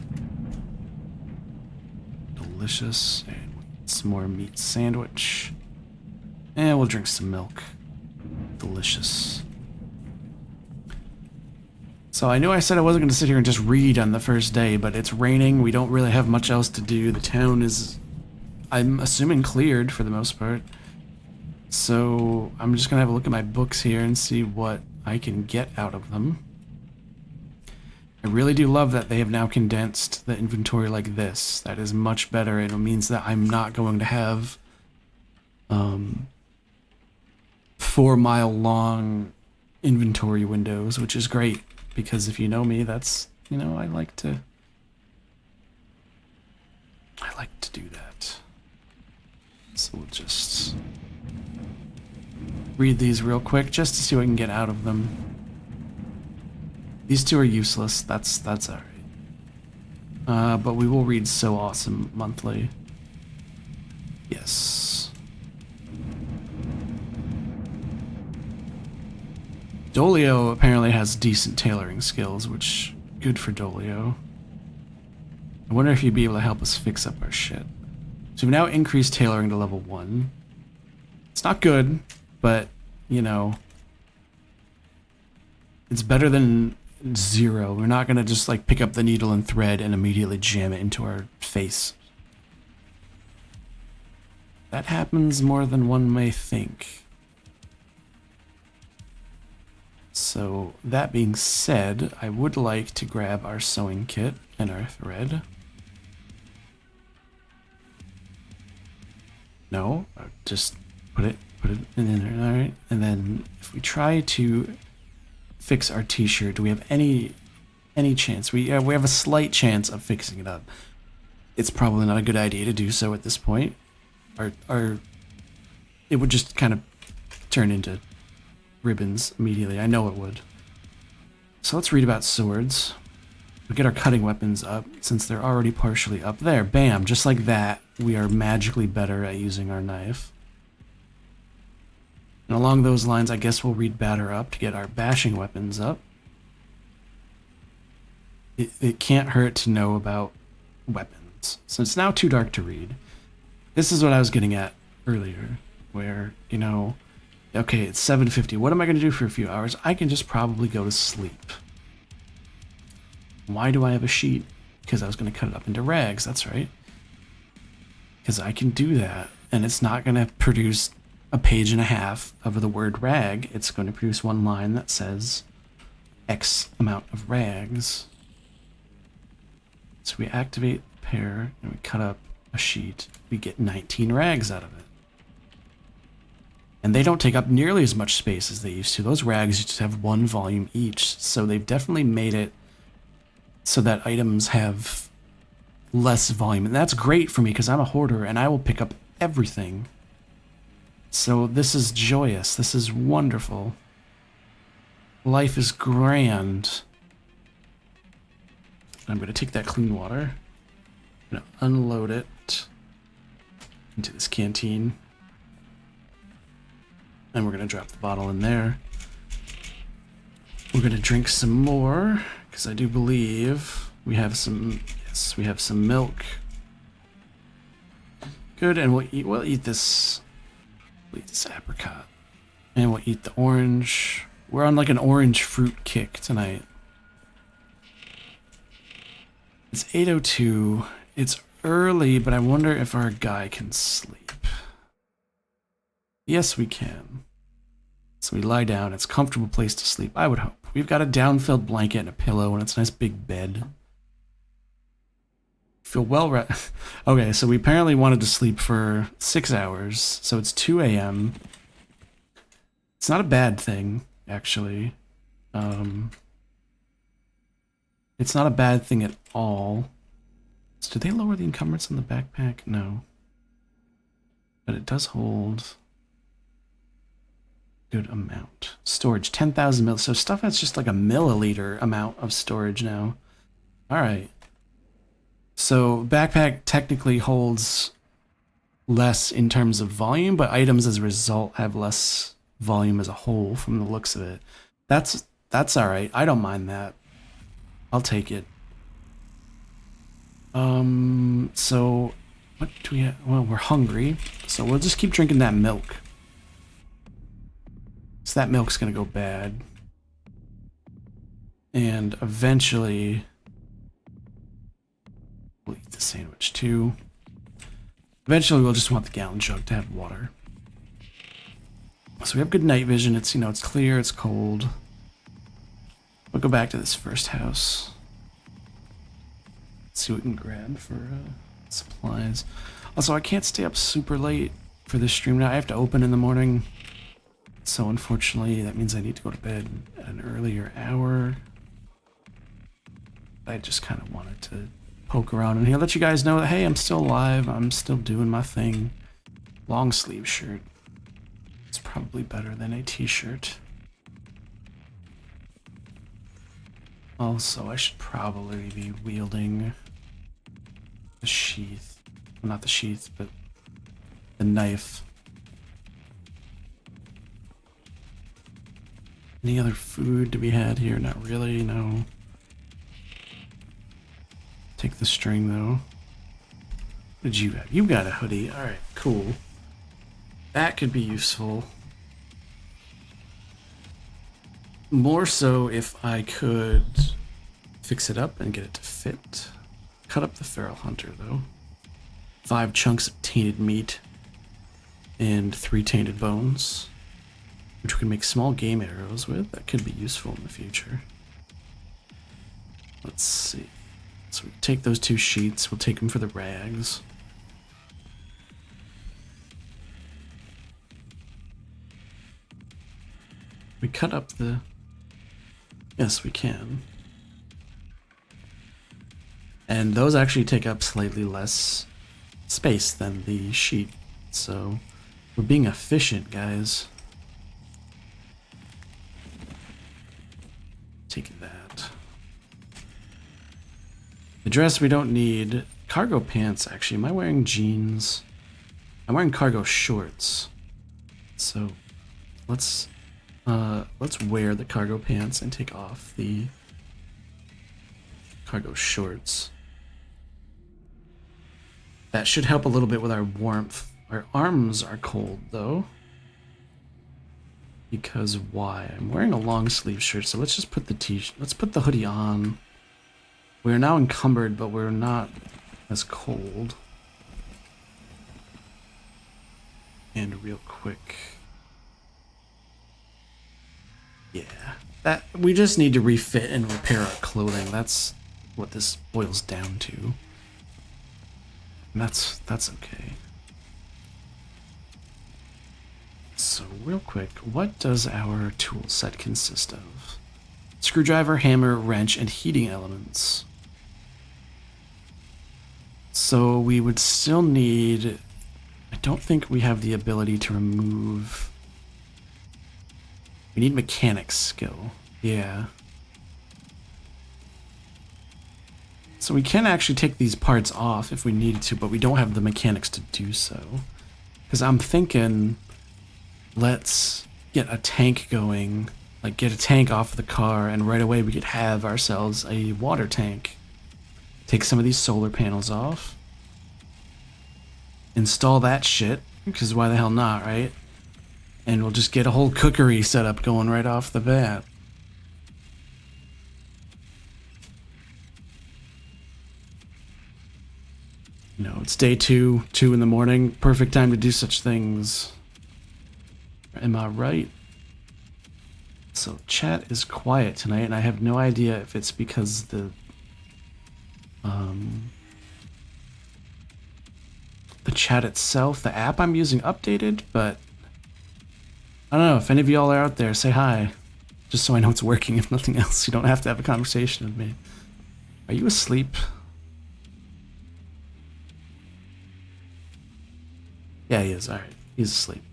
Delicious. And some more meat sandwich. And we'll drink some milk. Delicious. So I knew I said I wasn't going to sit here and just read on the first day, but it's raining. We don't really have much else to do. The town is, I'm assuming, cleared for the most part. So I'm just going to have a look at my books here and see what I can get out of them. I really do love that they have now condensed the inventory like this. That is much better. It means that I'm not going to have 4-mile long inventory windows, which is great. Because if you know me, that's, you know, I like to do that. So we'll just read these real quick just to see what I can get out of them. These two are useless. That's alright. But we will read So Awesome monthly. Yes. Dolio apparently has decent tailoring skills, which good for Dolio. I wonder if he'd be able to help us fix up our shit. So we've now increased tailoring to level 1. It's not good, but, you know, it's better than 0. We're not gonna just like pick up the needle and thread and immediately jam it into our face. That happens more than one may think. So, that being said, I would like to grab our sewing kit and our thread. No, just put it in there, alright? And then if we try to fix our t-shirt, do we have any chance? We have a slight chance of fixing it up. It's probably not a good idea to do so at this point. It would just kind of turn into ribbons immediately. I know it would. So let's read about swords. We'll get our cutting weapons up since they're already partially up there. Bam, just like that, we are magically better at using our knife. And along those lines, I guess we'll read batter up to get our bashing weapons up. It can't hurt to know about weapons. So it's now too dark to read. This is what I was getting at earlier, where, you know, okay, it's 7:50. What am I going to do for a few hours? I can just probably go to sleep. Why do I have a sheet? Because I was going to cut it up into rags. That's right. Because I can do that. And it's not going to produce a page and a half of the word rag. It's going to produce one line that says X amount of rags. So we activate the pair and we cut up a sheet. We get 19 rags out of it. And they don't take up nearly as much space as they used to. Those rags used to have 1 volume each, so they've definitely made it so that items have less volume. And that's great for me because I'm a hoarder and I will pick up everything. So this is joyous. This is wonderful. Life is grand. I'm going to take that clean water. I'm going to unload it into this canteen. And we're going to drop the bottle in there. We're going to drink some more, because I do believe we have some, yes, we have some milk. Good, and we'll eat this apricot. And we'll eat the orange. We're on like an orange fruit kick tonight. It's 8:02. It's early, but I wonder if our guy can sleep. Yes, we can. So we lie down. It's a comfortable place to sleep, I would hope. We've got a down-filled blanket and a pillow, and it's a nice big bed. Feel well rested. Okay, so we apparently wanted to sleep for 6 hours, so it's 2 a.m. It's not a bad thing, actually. It's not a bad thing at all. So did they lower the encumbrance on the backpack? No. But it does hold good amount. Storage, 10,000 mil. So stuff that's just like a milliliter amount of storage now. All right. So backpack technically holds less in terms of volume, but items as a result have less volume as a whole from the looks of it. That's all right. I don't mind that. I'll take it. So what do we have? Well, we're hungry, so we'll just keep drinking that milk. So that milk's gonna go bad. And eventually we'll eat the sandwich too. Eventually we'll just want the gallon jug to have water. So we have good night vision. It's, you know, it's clear, it's cold. We'll go back to this first house. See what we can grab for supplies. Also, I can't stay up super late for this stream now. I have to open in the morning. So unfortunately, that means I need to go to bed at an earlier hour. I just kind of wanted to poke around in here, let you guys know that, hey, I'm still alive. I'm still doing my thing. Long sleeve shirt. It's probably better than a t-shirt. Also, I should probably be wielding the sheath. Well, not the sheath, but the knife. Any other food to be had here? Not really, no. Take the string, though. What did you have? You got a hoodie. Alright, cool. That could be useful. More so if I could fix it up and get it to fit. Cut up the feral hunter, though. 5 chunks of tainted meat and 3 tainted bones, which we can make small game arrows with. That could be useful in the future. Let's see. So we take those 2 sheets. We'll take them for the rags. We cut up the... Yes, we can. And those actually take up slightly less space than the sheet. So we're being efficient, guys. Take that. The dress we don't need. Cargo pants, actually. Am I wearing jeans? I'm wearing cargo shorts. So let's wear the cargo pants and take off the cargo shorts. That should help a little bit with our warmth. Our arms are cold, though. Because why? I'm wearing a long sleeve shirt, so let's just put the let's put the hoodie on. We're now encumbered, but we're not as cold. And real quick. Yeah. That we just need to refit and repair our clothing. That's what this boils down to. And that's okay. So real quick, what does our tool set consist of? Screwdriver, hammer, wrench, and heating elements. So we would still need... I don't think we have the ability to remove... We need mechanics skill. Yeah. So we can actually take these parts off if we needed to, but we don't have the mechanics to do so. Because I'm thinking, let's get a tank going, like get a tank off the car, and right away we could have ourselves a water tank. Take some of these solar panels off. Install that shit, because why the hell not, right? And we'll just get a whole cookery setup going right off the bat. You know, it's day 2, 2 in the morning. Perfect time to do such things. Am I right? So chat is quiet tonight, and I have no idea if it's because the chat itself, the app I'm using updated, but I don't know. If any of y'all are out there, say hi. Just so I know it's working, if nothing else. You don't have to have a conversation with me. Are you asleep? Yeah, he is. Alright. He's asleep.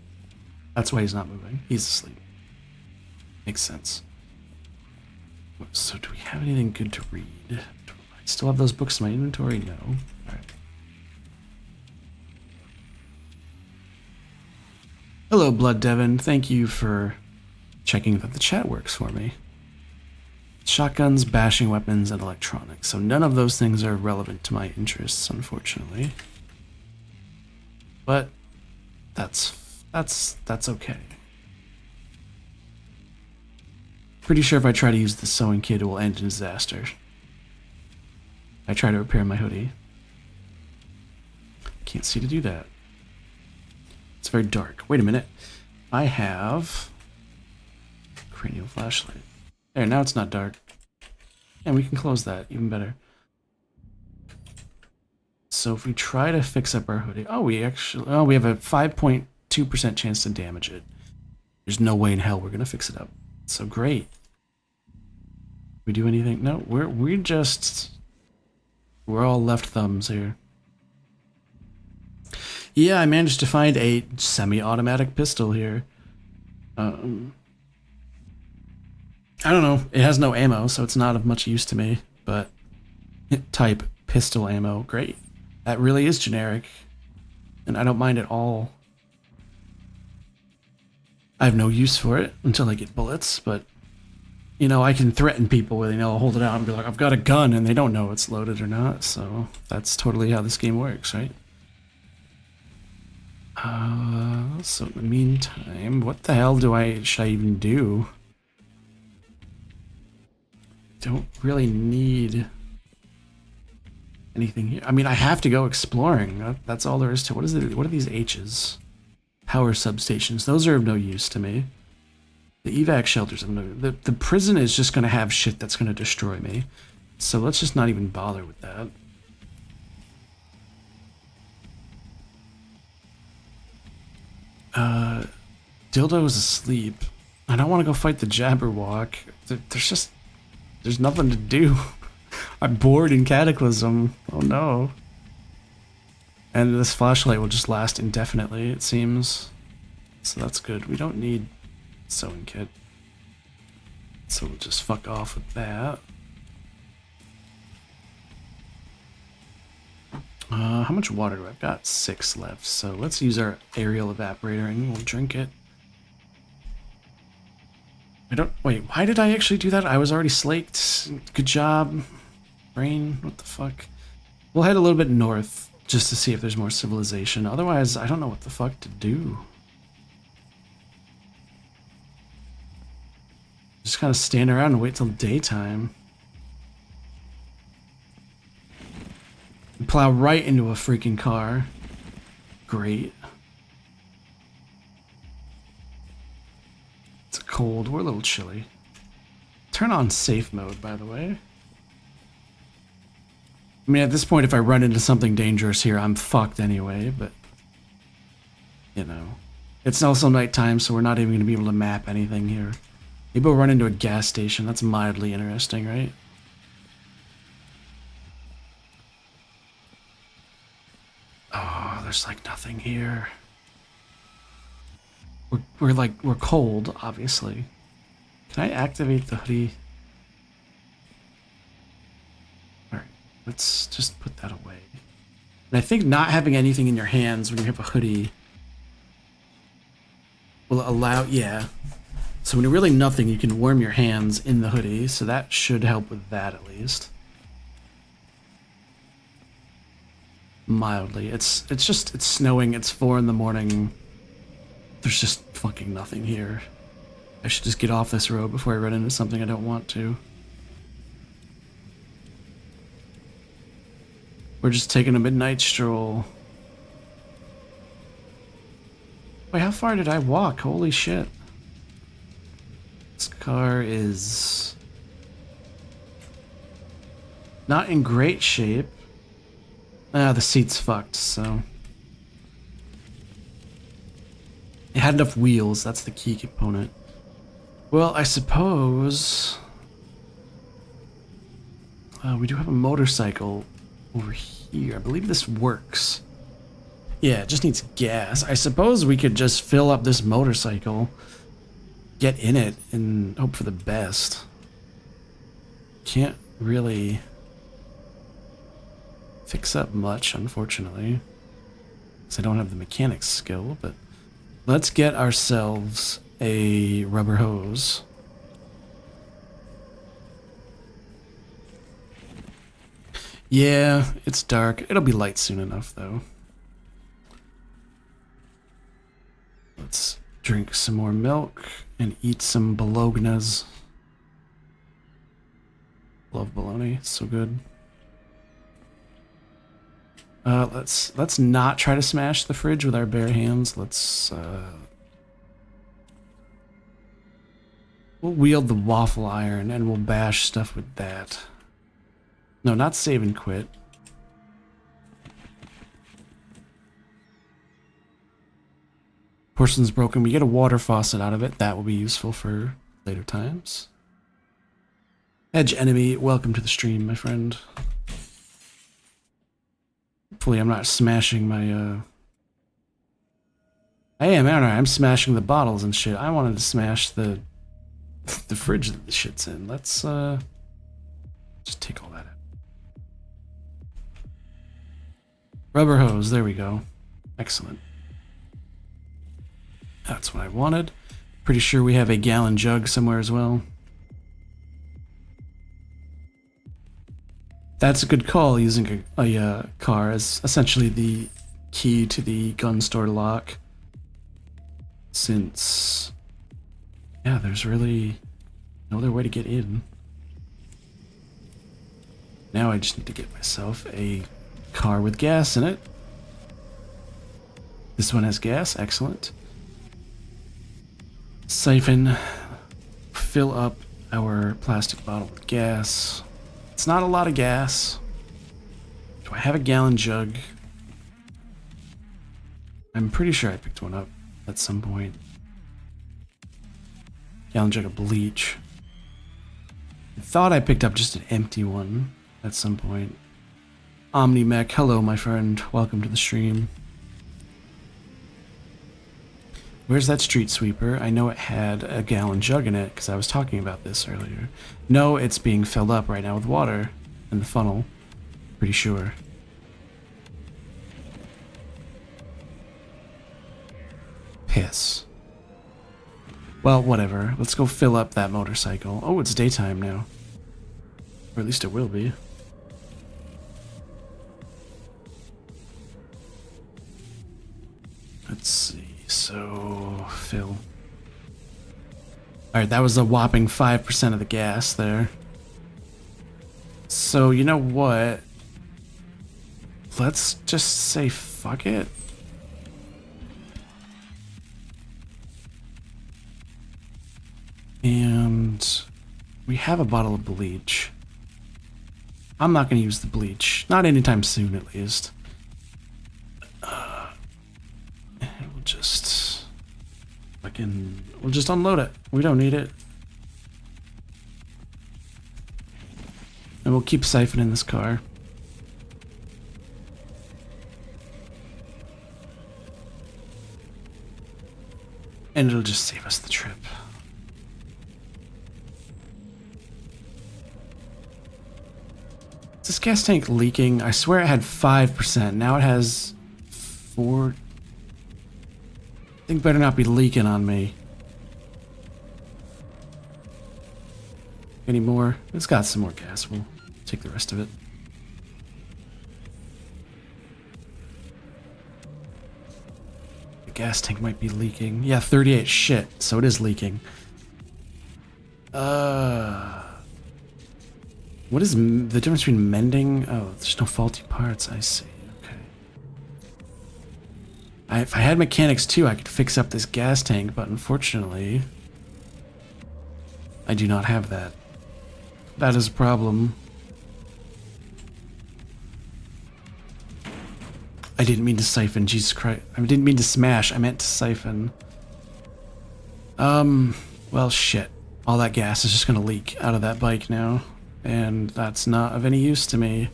That's why he's not moving. He's asleep. Makes sense. So do we have anything good to read? Do I still have those books in my inventory? No. Alright. Hello, Blood Devin. Thank you for checking that the chat works for me. Shotguns, bashing weapons, and electronics. So none of those things are relevant to my interests, unfortunately. But that's okay. Pretty sure if I try to use the sewing kit, it will end in disaster. I try to repair my hoodie. Can't see to do that. It's very dark. Wait a minute. I have cranial flashlight. There, now it's not dark. And we can close that, even better. So if we try to fix up our hoodie... we have a 5.2% chance to damage it. There's no way in hell we're going to fix it up. So great. We do anything? No, we're all left thumbs here. Yeah, I managed to find a semi-automatic pistol here. I don't know. It has no ammo, so it's not of much use to me, but type pistol ammo, great. That really is generic, and I don't mind at all. I have no use for it until I get bullets, but, you know, I can threaten people with, I'll hold it out and be like, I've got a gun, and they don't know it's loaded or not, so that's totally how this game works, right? So in the meantime, what the hell should I even do? Don't really need anything here. I mean, I have to go exploring. That's all there is to it. What are these H's? Power substations. Those are of no use to me. The evac shelters. The prison is just going to have shit that's going to destroy me. So let's just not even bother with that. Dildo's asleep. I don't want to go fight the Jabberwock. There's nothing to do. I'm bored in Cataclysm. Oh no. And this flashlight will just last indefinitely, it seems. So that's good. We don't need sewing kit. So we'll just fuck off with that. How much water do I have? Got 6 left. So let's use our aerial evaporator and we'll drink it. Wait, why did I actually do that? I was already slaked. Good job. Brain, what the fuck? We'll head a little bit north just to see if there's more civilization. Otherwise, I don't know what the fuck to do. Just kind of stand around and wait till daytime. Plow right into a freaking car. Great. It's cold. We're a little chilly. Turn on safe mode, by the way. I mean, at this point, if I run into something dangerous here, I'm fucked anyway, but... You know. It's also nighttime, so we're not even going to be able to map anything here. Maybe we'll run into a gas station. That's mildly interesting, right? Oh, there's like nothing here. We're cold, obviously. Can I activate the hoodie? Alright, let's just put that away. And I think not having anything in your hands when you have a hoodie will allow, yeah. So when you're really nothing, you can warm your hands in the hoodie, so that should help with that at least. Mildly. It's snowing, it's 4 in the morning. There's just fucking nothing here. I should just get off this road before I run into something I don't want to. We're just taking a midnight stroll. Wait, how far did I walk? Holy shit. This car is not in great shape. Ah, the seat's fucked, so. It had enough wheels, that's the key component. Well, I suppose we do have a motorcycle over here. I believe this works. Yeah, it just needs gas. I suppose we could just fill up this motorcycle, get in it, and hope for the best. Can't really fix up much, unfortunately, because I don't have the mechanics skill, but let's get ourselves a rubber hose. Yeah, it's dark. It'll be light soon enough, though. Let's drink some more milk and eat some bolognas. Love bologna, it's so good. Let's not try to smash the fridge with our bare hands. Let's we'll wield the waffle iron and we'll bash stuff with that. No, not save and quit. Porcelain's broken. We get a water faucet out of it. That will be useful for later times. Edge enemy, welcome to the stream, my friend. Hopefully I'm not smashing my, I am, aren't I? I'm smashing the bottles and shit. I wanted to smash the fridge that the shit's in. Let's, just take all that out. Rubber hose, there we go. Excellent. That's what I wanted. Pretty sure we have a gallon jug somewhere as well. That's a good call, using a car as essentially the key to the gun store lock. Since, yeah, there's really no other way to get in. Now I just need to get myself a car with gas in it. This one has gas, excellent. Siphon, fill up our plastic bottle with gas. It's not a lot of gas. Do I have a gallon jug? I'm pretty sure I picked one up at some point. Gallon jug of bleach. I thought I picked up just an empty one at some point. OmniMech, hello my friend. Welcome to the stream. Where's that street sweeper? I know it had a gallon jug in it because I was talking about this earlier. No, it's being filled up right now with water in the funnel. Pretty sure. Piss. Well, whatever. Let's go fill up that motorcycle. Oh, it's daytime now. Or at least it will be. Let's see. So, fill. Alright, that was a whopping 5% of the gas there. So, you know what? Let's just say fuck it. And we have a bottle of bleach. I'm not going to use the bleach. Not anytime soon, at least. We'll just unload it. We don't need it. And we'll keep siphoning this car. And it'll just save us the trip. Is this gas tank leaking? I swear it had 5%. Now it has 4. Thing better not be leaking on me. Any more? It's got some more gas. We'll take the rest of it. The gas tank might be leaking. Yeah, 38. Shit. So it is leaking. What is the difference between mending? Oh, there's no faulty parts. I see. Okay. If I had mechanics too, I could fix up this gas tank, but unfortunately, I do not have that. That is a problem. I didn't mean to siphon, Jesus Christ. I didn't mean to smash, I meant to siphon. Well, shit. All that gas is just gonna leak out of that bike now, and that's not of any use to me.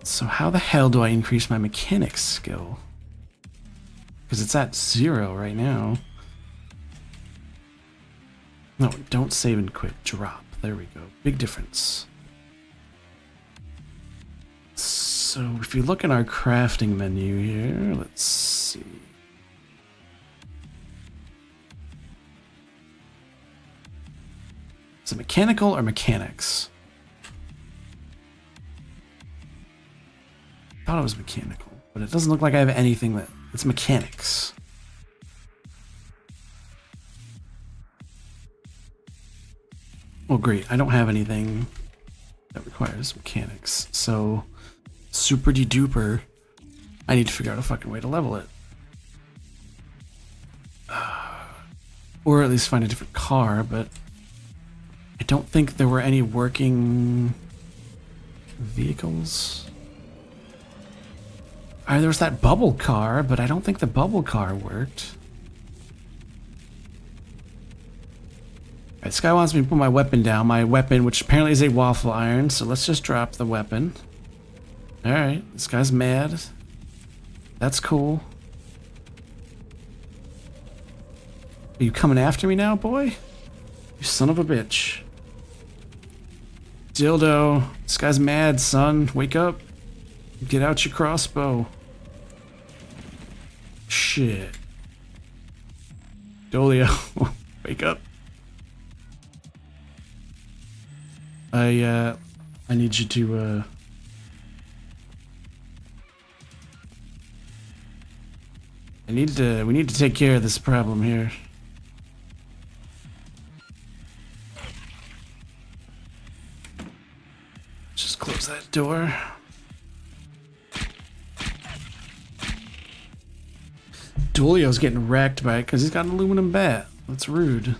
So how the hell do I increase my mechanics skill? Because it's at 0 right now. No, don't save and quit. Drop. There we go. Big difference. So if you look in our crafting menu here, let's see. Is it mechanical or mechanics? I thought it was mechanical, but it doesn't look like I have anything that... It's mechanics. Well, great. I don't have anything that requires mechanics, so super de duper. I need to figure out a fucking way to level it. Or at least find a different car, but I don't think there were any working vehicles. There was that bubble car, but I don't think the bubble car worked. Alright, this guy wants me to put my weapon down. My weapon, which apparently is a waffle iron, so let's just drop the weapon. Alright, this guy's mad. That's cool. Are you coming after me now, boy? You son of a bitch. Dildo. This guy's mad, son. Wake up. Get out your crossbow. Shit. Dolio. Wake up. I need you to, we need to take care of this problem here. Just close that door. Dolio's getting wrecked by it because he's got an aluminum bat. That's rude.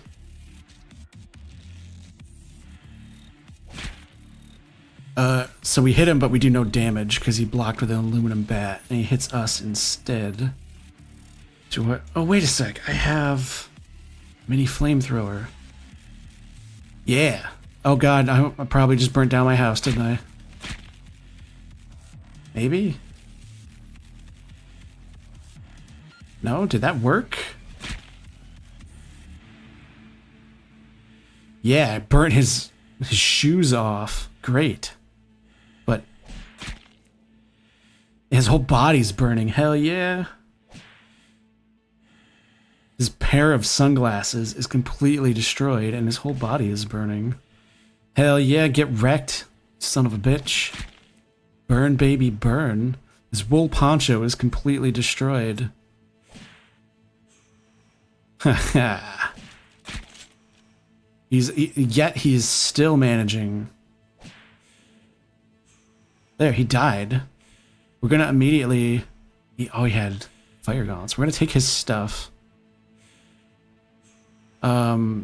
So we hit him, but we do no damage because he blocked with an aluminum bat, and he hits us instead. To what? Oh, wait a sec. I have mini flamethrower. Yeah. Oh god, I probably just burnt down my house, didn't I? Maybe? No? Did that work? Yeah, I burnt his shoes off. Great. But his whole body's burning. Hell yeah. His pair of sunglasses is completely destroyed and his whole body is burning. Hell yeah, get wrecked, son of a bitch. Burn, baby, burn. His wool poncho is completely destroyed. Haha. Yet he's still managing. There, he died. We're gonna immediately... Oh, he had fire gauntlets. We're gonna take his stuff.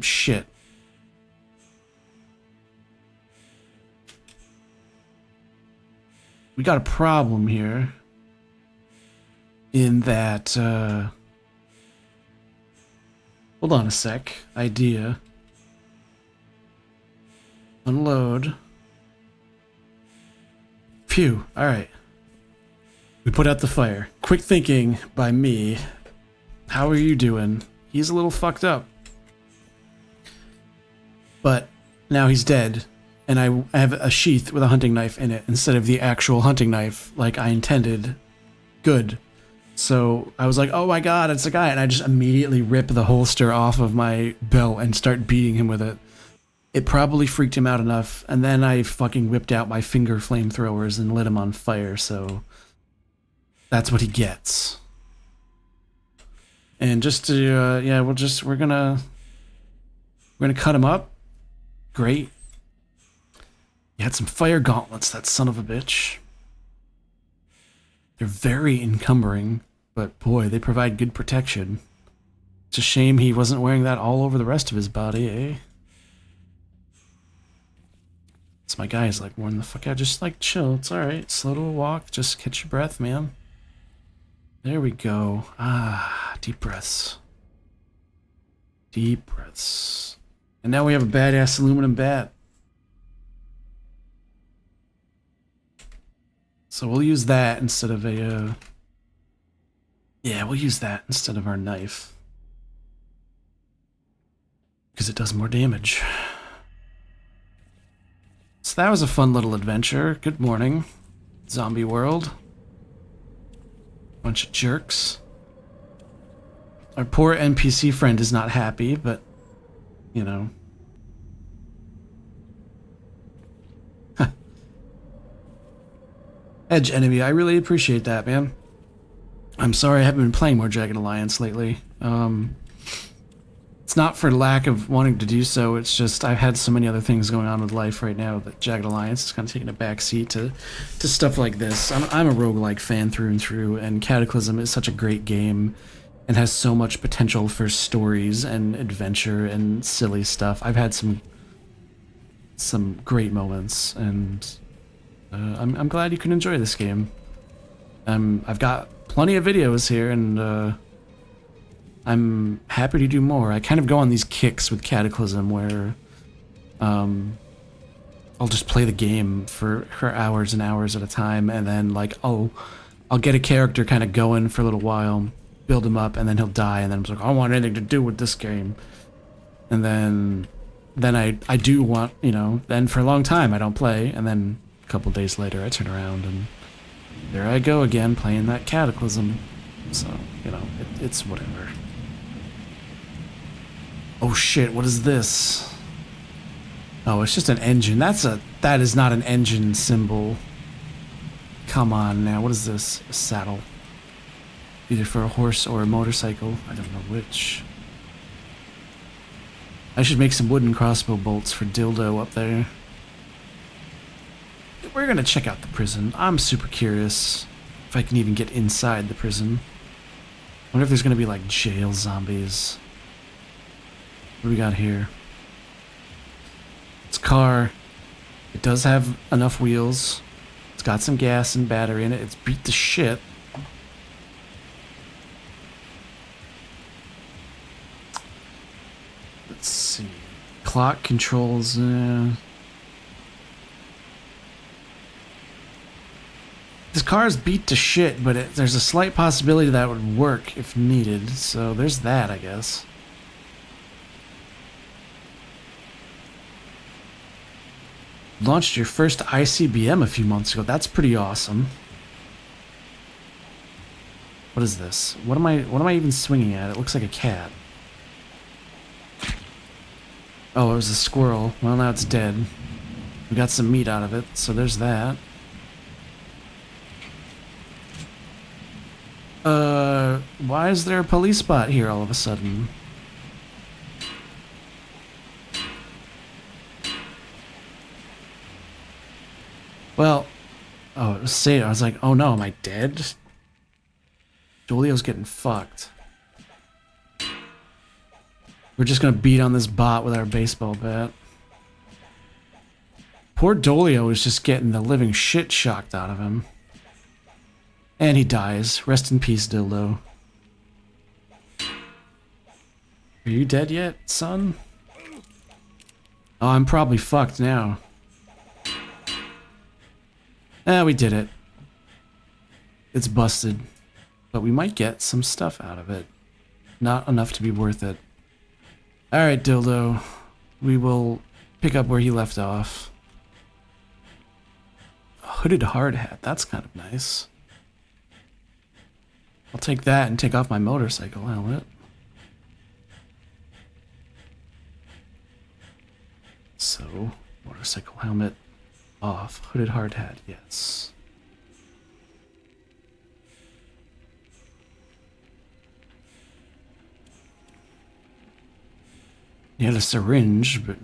Shit. We got a problem here. In that, hold on a sec. Idea. Unload. Phew. Alright. We put out the fire. Quick thinking by me. How are you doing? He's a little fucked up. But now he's dead. And I have a sheath with a hunting knife in it instead of the actual hunting knife like I intended. Good. So I was like, oh my god, it's a guy. And I just immediately rip the holster off of my belt and start beating him with it. It probably freaked him out enough. And then I fucking whipped out my finger flamethrowers and lit him on fire. So that's what he gets. And just to, yeah, we're gonna cut him up. Great. Had some fire gauntlets, that son of a bitch. They're very encumbering, but boy, they provide good protection. It's a shame he wasn't wearing that all over the rest of his body, eh? So my guy is like, warn the fuck out, just like chill, it's alright, slow to a walk, just catch your breath, man. There we go. Ah, deep breaths. Deep breaths. And now we have a badass aluminum bat. So we'll use that instead of a, yeah, we'll use that instead of our knife. Because it does more damage. So that was a fun little adventure. Good morning, zombie world. Bunch of jerks. Our poor NPC friend is not happy, but, you know. Edge enemy, I really appreciate that, man. I'm sorry I haven't been playing more Jagged Alliance lately. It's not for lack of wanting to do so, it's just I've had so many other things going on with life right now that Jagged Alliance is kind of taking a backseat to stuff like this. I'm a roguelike fan through and through, and Cataclysm is such a great game and has so much potential for stories and adventure and silly stuff. I've had some great moments, and I'm glad you can enjoy this game. I've got plenty of videos here, and I'm happy to do more. I kind of go on these kicks with Cataclysm where I'll just play the game for hours and hours at a time, and then like I'll get a character kind of going for a little while, build him up, and then he'll die, and then I'm like, I don't want anything to do with this game. And then I do want, you know, then for a long time I don't play, and then a couple days later I turn around and there I go again playing that Cataclysm. So, you know, it's whatever. Oh shit, what is this? Oh, it's just an engine. That is not an engine symbol. Come on now, what is this? A saddle. Either for a horse or a motorcycle. I don't know which. I should make some wooden crossbow bolts for Dildo up there. We're gonna check out the prison. I'm super curious if I can even get inside the prison. I wonder if there's gonna be like jail zombies. What do we got here? It's a car. It does have enough wheels. It's got some gas and battery in it. It's beat to shit. Let's see. Clock controls. This car is beat to shit, but there's a slight possibility that would work if needed. So there's that, I guess. Launched your first ICBM a few months ago. That's pretty awesome. What is this? What am I even swinging at? It looks like a cat. Oh, it was a squirrel. Well, now it's dead. We got some meat out of it, so there's that. Why is there a police spot here all of a sudden? Well, oh, it was saying, I was like, oh no, am I dead? Dolio's getting fucked. We're just gonna beat on this bot with our baseball bat. Poor Dolio is just getting the living shit shocked out of him. And he dies. Rest in peace, Dildo. Are you dead yet, son? Oh, I'm probably fucked now. Ah, we did it. It's busted. But we might get some stuff out of it. Not enough to be worth it. Alright, Dildo. We will pick up where he left off. A hooded hard hat. That's kind of nice. I'll take that and take off my motorcycle helmet. So, motorcycle helmet off. Hooded hard hat, yes. You had a syringe, but...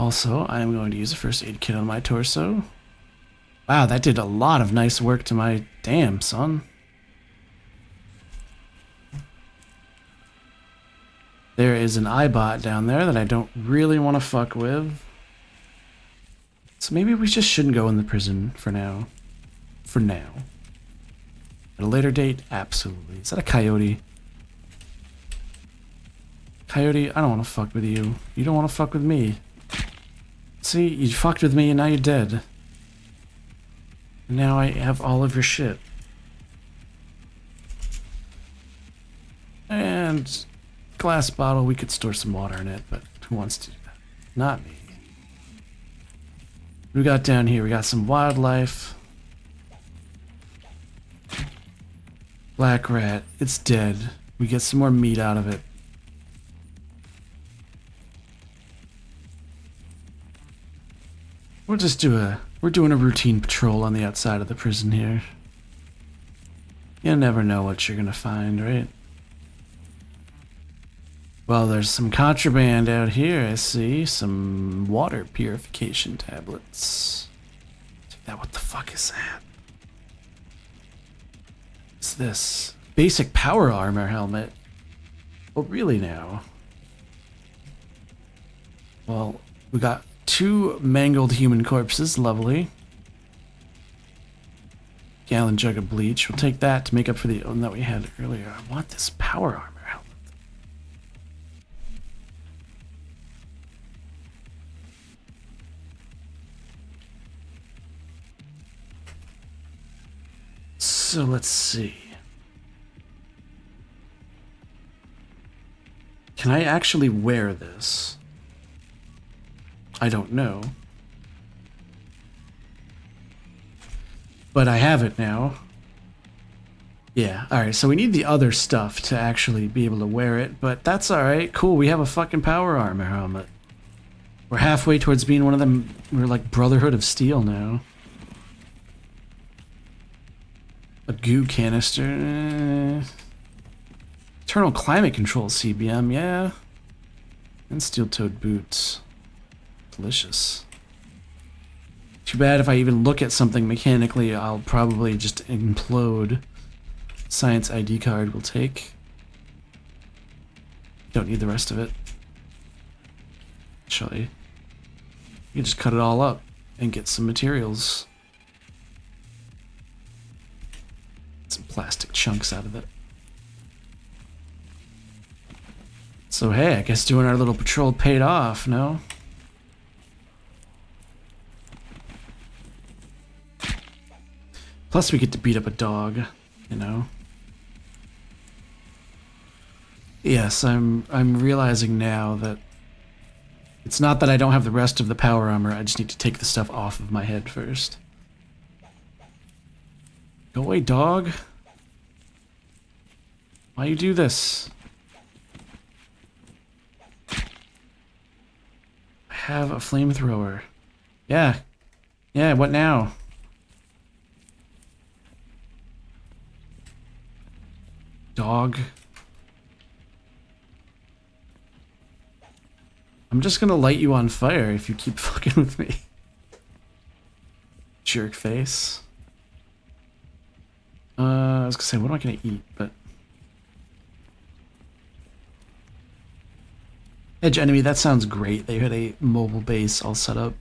Also, I'm going to use a first aid kit on my torso. Wow, that did a lot of nice work to my... Damn, son. There is an iBot down there that I don't really want to fuck with. So maybe we just shouldn't go in the prison for now. For now. At a later date, absolutely. Is that a coyote? Coyote, I don't want to fuck with you. You don't want to fuck with me. See, you fucked with me and now you're dead. And now I have all of your shit. And glass bottle, we could store some water in it, but who wants to do that? Not me. What we got down here? We got some wildlife. Black rat, it's dead. We get some more meat out of it. We're doing a routine patrol on the outside of the prison here. You never know what you're gonna find, right? Well, there's some contraband out here, I see. Some water purification tablets. Take that, what the fuck is that? What's this? Basic power armor helmet. Oh, really now? Well, we got 2 mangled human corpses, lovely. Gallon jug of bleach. We'll take that to make up for the one that we had earlier. I want this power armor helmet. So let's see. Can I actually wear this? I don't know. But I have it now. Yeah, alright, so we need the other stuff to actually be able to wear it, but that's alright. Cool, we have a fucking power armor helmet. We're halfway towards being one of them. We're like Brotherhood of Steel now. A goo canister. Eternal climate control CBM, yeah. And steel-toed boots. Delicious. Too bad if I even look at something mechanically, I'll probably just implode. Science ID card will take. Don't need the rest of it. Actually, you can just cut it all up and get some materials. Some plastic chunks out of it. So hey, I guess doing our little patrol paid off, no? Plus we get to beat up a dog, you know? Yes, I'm realizing now that it's not that I don't have the rest of the power armor, I just need to take the stuff off of my head first. Go away, dog. Why you do this? I have a flamethrower. Yeah. Yeah, what now? Dog. I'm just gonna light you on fire if you keep fucking with me. Jerk face. I was gonna say, what am I gonna eat? But Edge enemy, that sounds great. They had a mobile base all set up.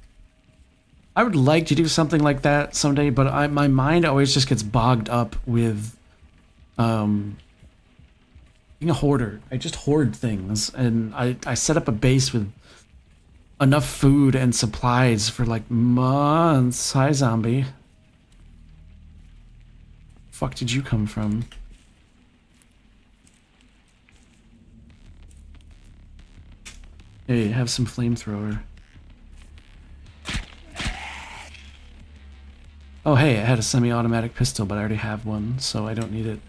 I would like to do something like that someday, but my mind always just gets bogged up with being a hoarder. I just hoard things, and I set up a base with enough food and supplies for like months. Hi, zombie. Fuck did you come from? Hey, have some flamethrower. Oh hey, I had a semi-automatic pistol, but I already have one, so I don't need it.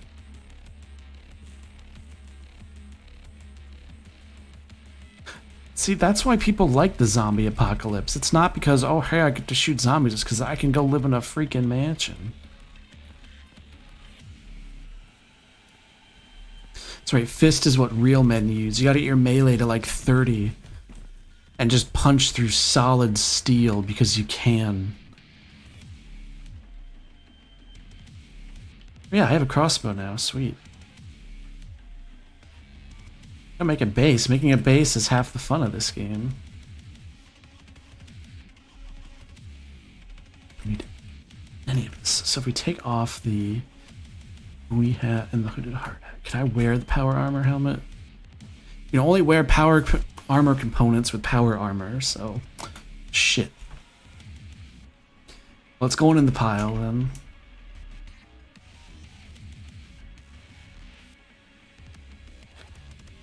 See, that's why people like the zombie apocalypse. It's not because, oh hey, I get to shoot zombies, it's because I can go live in a freaking mansion. That's right, fist is what real men use. You gotta get your melee to like 30. and just punch through solid steel because you can. Yeah, I have a crossbow now. Sweet. Gotta make a base. Making a base is half the fun of this game. I need any of this. So if we take off the wee hat and the hooded hard hat, can I wear the power armor helmet? You can only wear power armor components with power armor, so shit. Let's go in the pile then.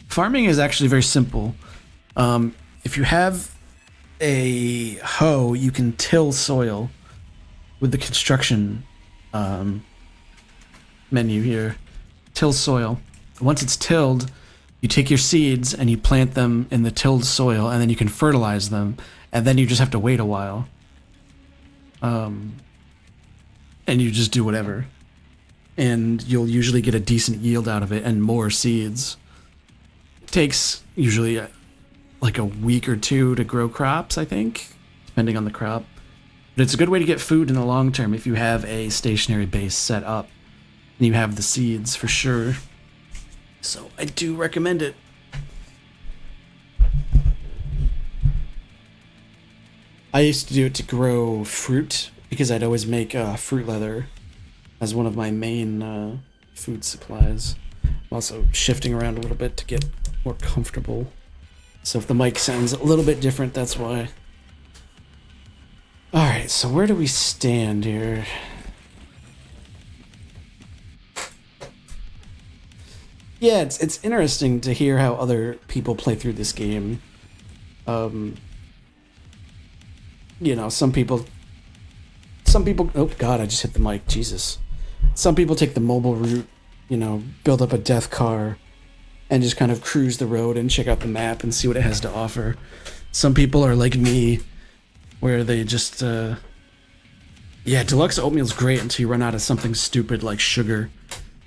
Farming is actually very simple. If you have a hoe, you can till soil with the construction menu here. Till soil. Once it's tilled, you take your seeds and you plant them in the tilled soil, and then you can fertilize them, and then you just have to wait a while. And you just do whatever. And you'll usually get a decent yield out of it and more seeds. Takes usually like a week or two to grow crops, I think, depending on the crop. But it's a good way to get food in the long term if you have a stationary base set up and you have the seeds for sure. So I do recommend it. I used to do it to grow fruit because I'd always make fruit leather as one of my main food supplies. I'm also shifting around a little bit to get more comfortable. So if the mic sounds a little bit different, that's why. Alright, so where do we stand here? Yeah, it's interesting to hear how other people play through this game. You know, some people, oh god, I just hit the mic, Jesus. Some people take the mobile route, you know, build up a death car and just kind of cruise the road and check out the map and see what it has to offer. Some people are like me, where they just, yeah, deluxe oatmeal's great until you run out of something stupid like sugar.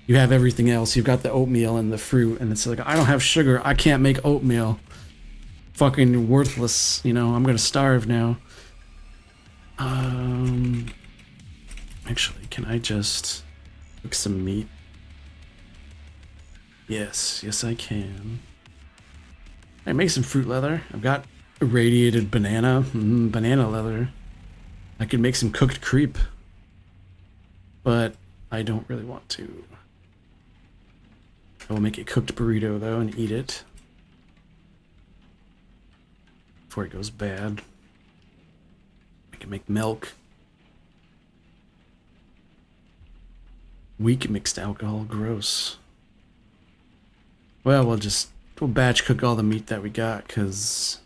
You have everything else. You've got the oatmeal and the fruit, and it's like, I don't have sugar. I can't make oatmeal. Fucking worthless, you know, I'm gonna starve now. Actually, can I just cook some meat? Yes, I can. I make some fruit leather. I've got irradiated banana, banana leather. I could make some cooked creep, but I don't really want to. I will make a cooked burrito though and eat it before it goes bad. I can make milk. Weak mixed alcohol, gross. Well, we'll batch cook all the meat that we got, cause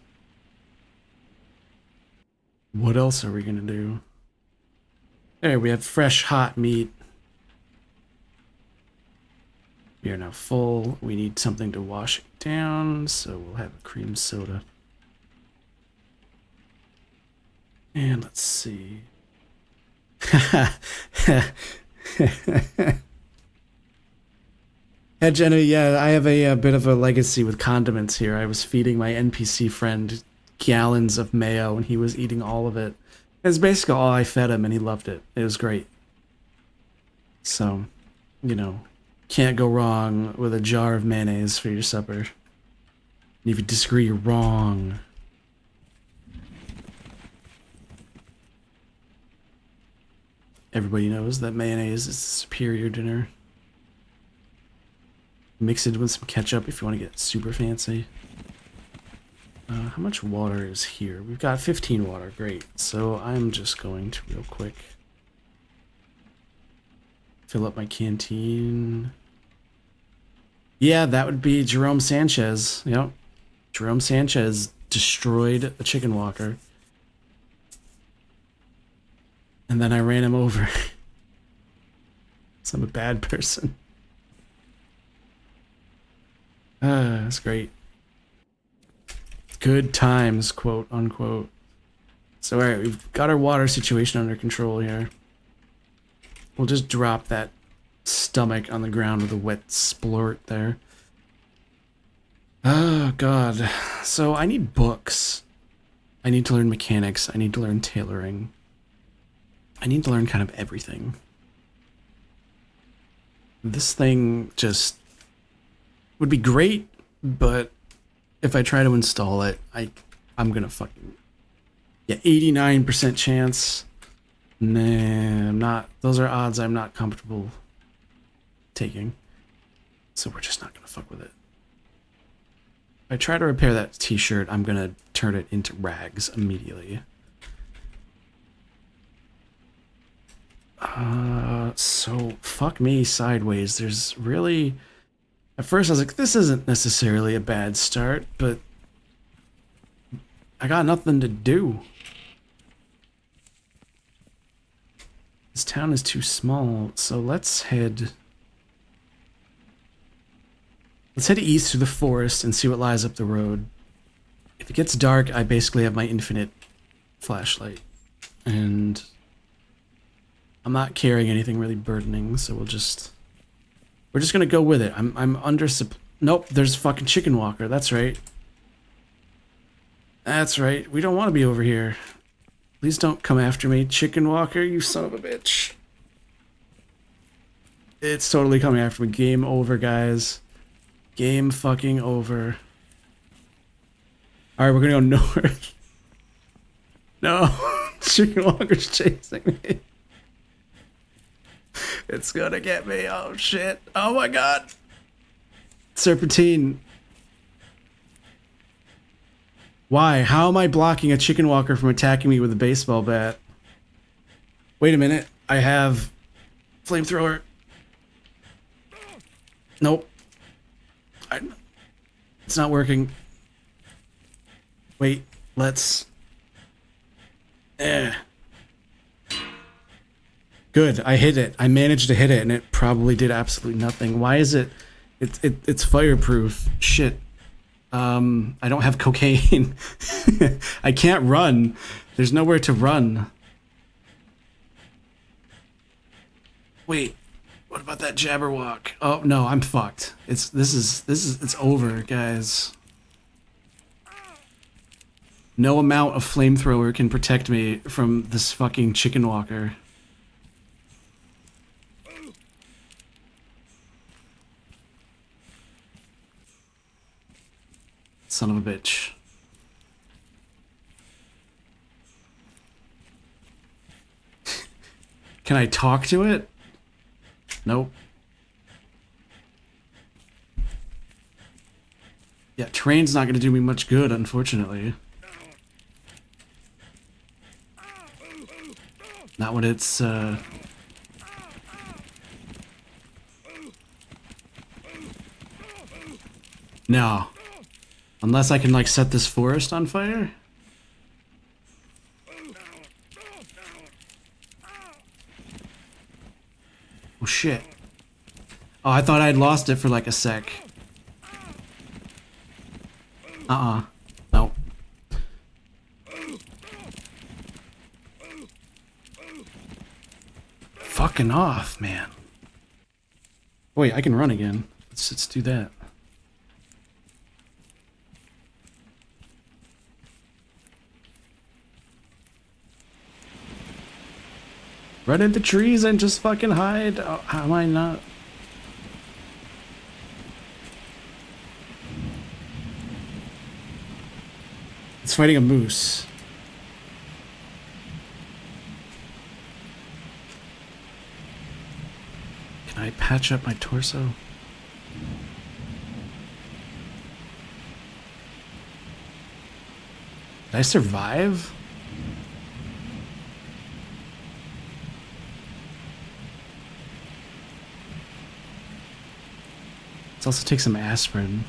what else are we gonna do? There, we have fresh hot meat. We are now full. We need something to wash it down, so we'll have a cream soda. And let's see. Yeah, Jenna, yeah, I have a bit of a legacy with condiments here. I was feeding my NPC friend gallons of mayo, and he was eating all of it. It's basically all I fed him, and he loved it. It was great. So, you know, can't go wrong with a jar of mayonnaise for your supper. And if you disagree, you're wrong. Everybody knows that mayonnaise is a superior dinner. Mix it with some ketchup if you want to get super fancy. How much water is here? We've got 15 water, great. So I'm just going to real quick fill up my canteen. Yeah, that would be Jerome Sanchez. Yep. Jerome Sanchez destroyed a chicken walker. And then I ran him over. So I'm a bad person. That's great. Good times, quote unquote. So alright, we've got our water situation under control here. We'll just drop that stomach on the ground with a wet splort there. Oh god. So I need books. I need to learn mechanics. I need to learn tailoring. I need to learn kind of everything. This thing just would be great, but if I try to install it, I'm gonna fucking... Yeah, 89% chance. Nah, I'm not... Those are odds I'm not comfortable taking. So we're just not gonna fuck with it. If I try to repair that t-shirt, I'm gonna turn it into rags immediately. So fuck me sideways. There's really... At first I was like, this isn't necessarily a bad start, but I got nothing to do. This town is too small, so let's head east through the forest and see what lies up the road. If it gets dark, I basically have my infinite flashlight, and I'm not carrying anything really burdening, so we're just gonna go with it. I'm under nope, there's a fucking chicken walker. That's right. That's right. We don't want to be over here. Please don't come after me, chicken walker, you son of a bitch. It's totally coming after me. Game over, guys. Game fucking over. Alright, we're gonna go north. No, chicken walker's chasing me. It's gonna get me. Oh shit. Oh my god. Serpentine. Why? How am I blocking a chicken walker from attacking me with a baseball bat? Wait a minute. I have flamethrower. Nope. It's not working. Wait, let's... Good, I hit it. I managed to hit it, and it probably did absolutely nothing. Why is it... It's fireproof. Shit. I don't have cocaine. I can't run. There's nowhere to run. Wait, what about that Jabberwock? Oh no, I'm fucked. It's over, guys. No amount of flamethrower can protect me from this fucking chicken walker. Son of a bitch. Can I talk to it? Nope. Yeah, train's not gonna do me much good, unfortunately. Not when it's, No. Unless I can, like, set this forest on fire? Oh, shit. Oh, I thought I had lost it for, like, a sec. Nope. Fucking off, man. Wait, I can run again. Let's do that. Run into trees and just fucking hide? Oh, how am I not? It's fighting a moose. Can I patch up my torso? Did I survive? Let's also take some aspirin.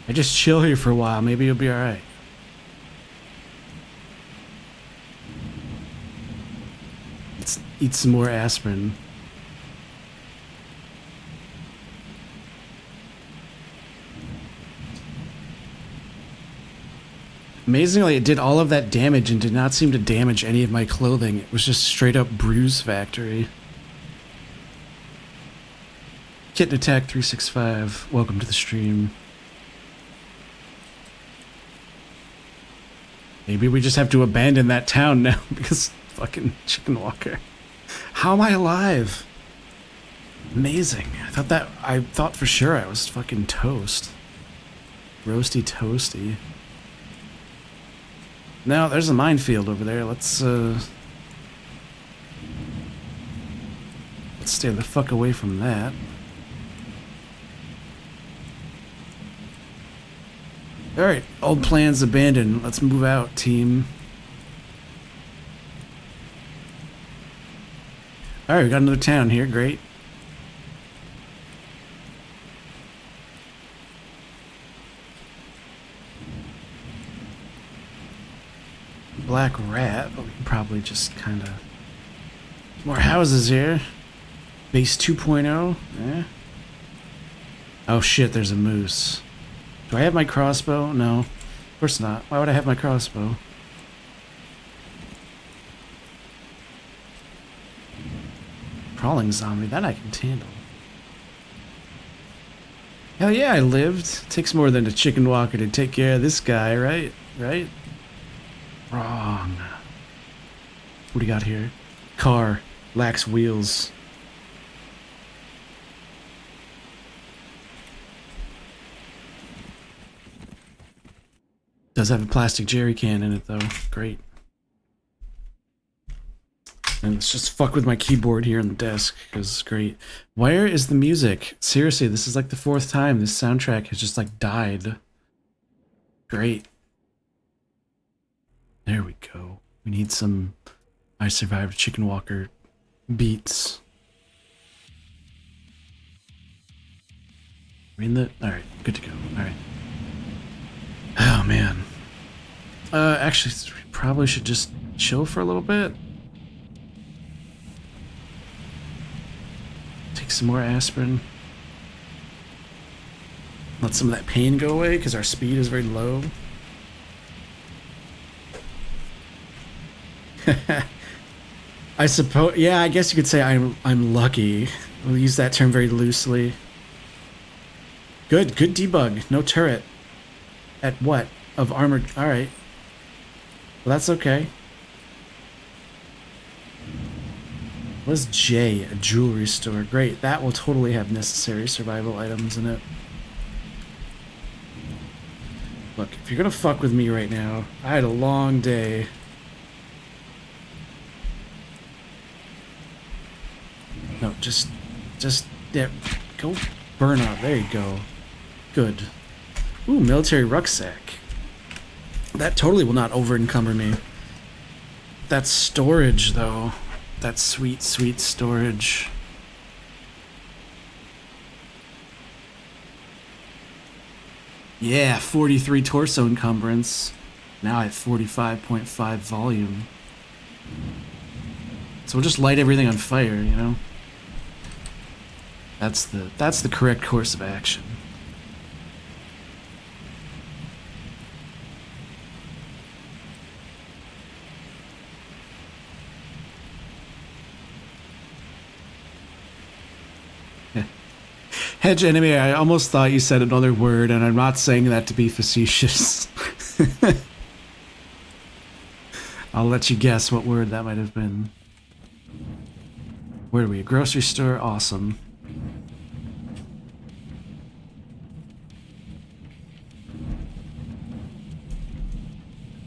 I just chill here for a while, maybe you'll be alright. Let's eat some more aspirin. Amazingly, it did all of that damage and did not seem to damage any of my clothing. It was just straight up bruise factory. Kitten Attack 365, welcome to the stream. Maybe we just have to abandon that town now because fucking chicken walker. How am I alive? Amazing. I thought for sure I was fucking toast. Roasty toasty. Now there's a minefield over there. Let's stay the fuck away from that. Alright, old plans abandoned. Let's move out, team. Alright, we got another town here. Great. Black rat, but we can probably just kind of... More houses here. Base 2.0. Eh? Oh shit, there's a moose. Do I have my crossbow? No. Of course not. Why would I have my crossbow? Crawling zombie, that I can handle. Hell yeah, I lived. Takes more than a chicken walker to take care of this guy, right? Right? Wrong. What do you got here? Car. Lacks wheels. Does have a plastic jerry can in it though. Great. And let's just fuck with my keyboard here on the desk because it's great. Where is the music? Seriously, this is like the 4th time this soundtrack has just like died. Great. There we go. We need some I Survived Chicken Walker beats. Alright, good to go. Alright. Oh man. Actually, we probably should just chill for a little bit. Take some more aspirin. Let some of that pain go away because our speed is very low. I suppose, yeah, I guess you could say I'm lucky. We'll use that term very loosely. Good debug. No turret. At what? Of armored, alright. Well, that's okay. What is J? A jewelry store. Great, that will totally have necessary survival items in it. Look, if you're gonna fuck with me right now, I had a long day. No, just, yeah, go burn up. There you go. Good. Ooh, military rucksack. That totally will not over-encumber me. That's storage, though. That's sweet, sweet storage. Yeah, 43 torso encumbrance. Now I have 45.5 volume. So we'll just light everything on fire, you know? That's the correct course of action. Hedge enemy, I almost thought you said another word, and I'm not saying that to be facetious. I'll let you guess what word that might have been. Where are we? A grocery store? Awesome.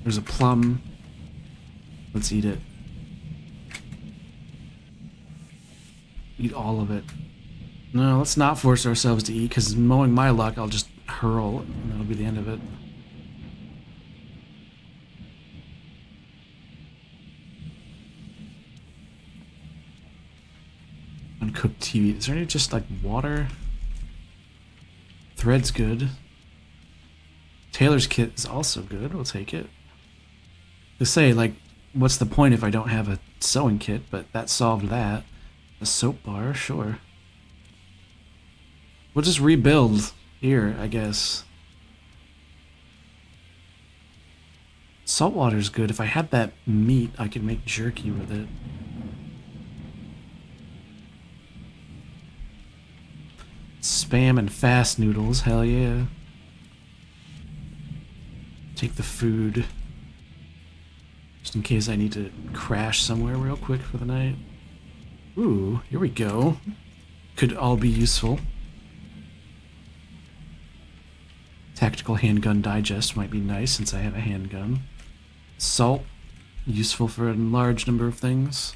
There's a plum. Let's eat it. Eat all of it. No, let's not force ourselves to eat, because knowing my luck, I'll just hurl, and that'll be the end of it. Uncooked TV. Is there any just, like, water? Thread's good. Taylor's kit is also good. We'll take it. To say, like, what's the point if I don't have a sewing kit, but that solved that. A soap bar, sure. We'll just rebuild here, I guess. Saltwater's good. If I had that meat, I could make jerky with it. Spam and fast noodles, hell yeah. Take the food. Just in case I need to crash somewhere real quick for the night. Ooh, here we go. Could all be useful. Tactical handgun digest might be nice since I have a handgun. Salt, useful for a large number of things.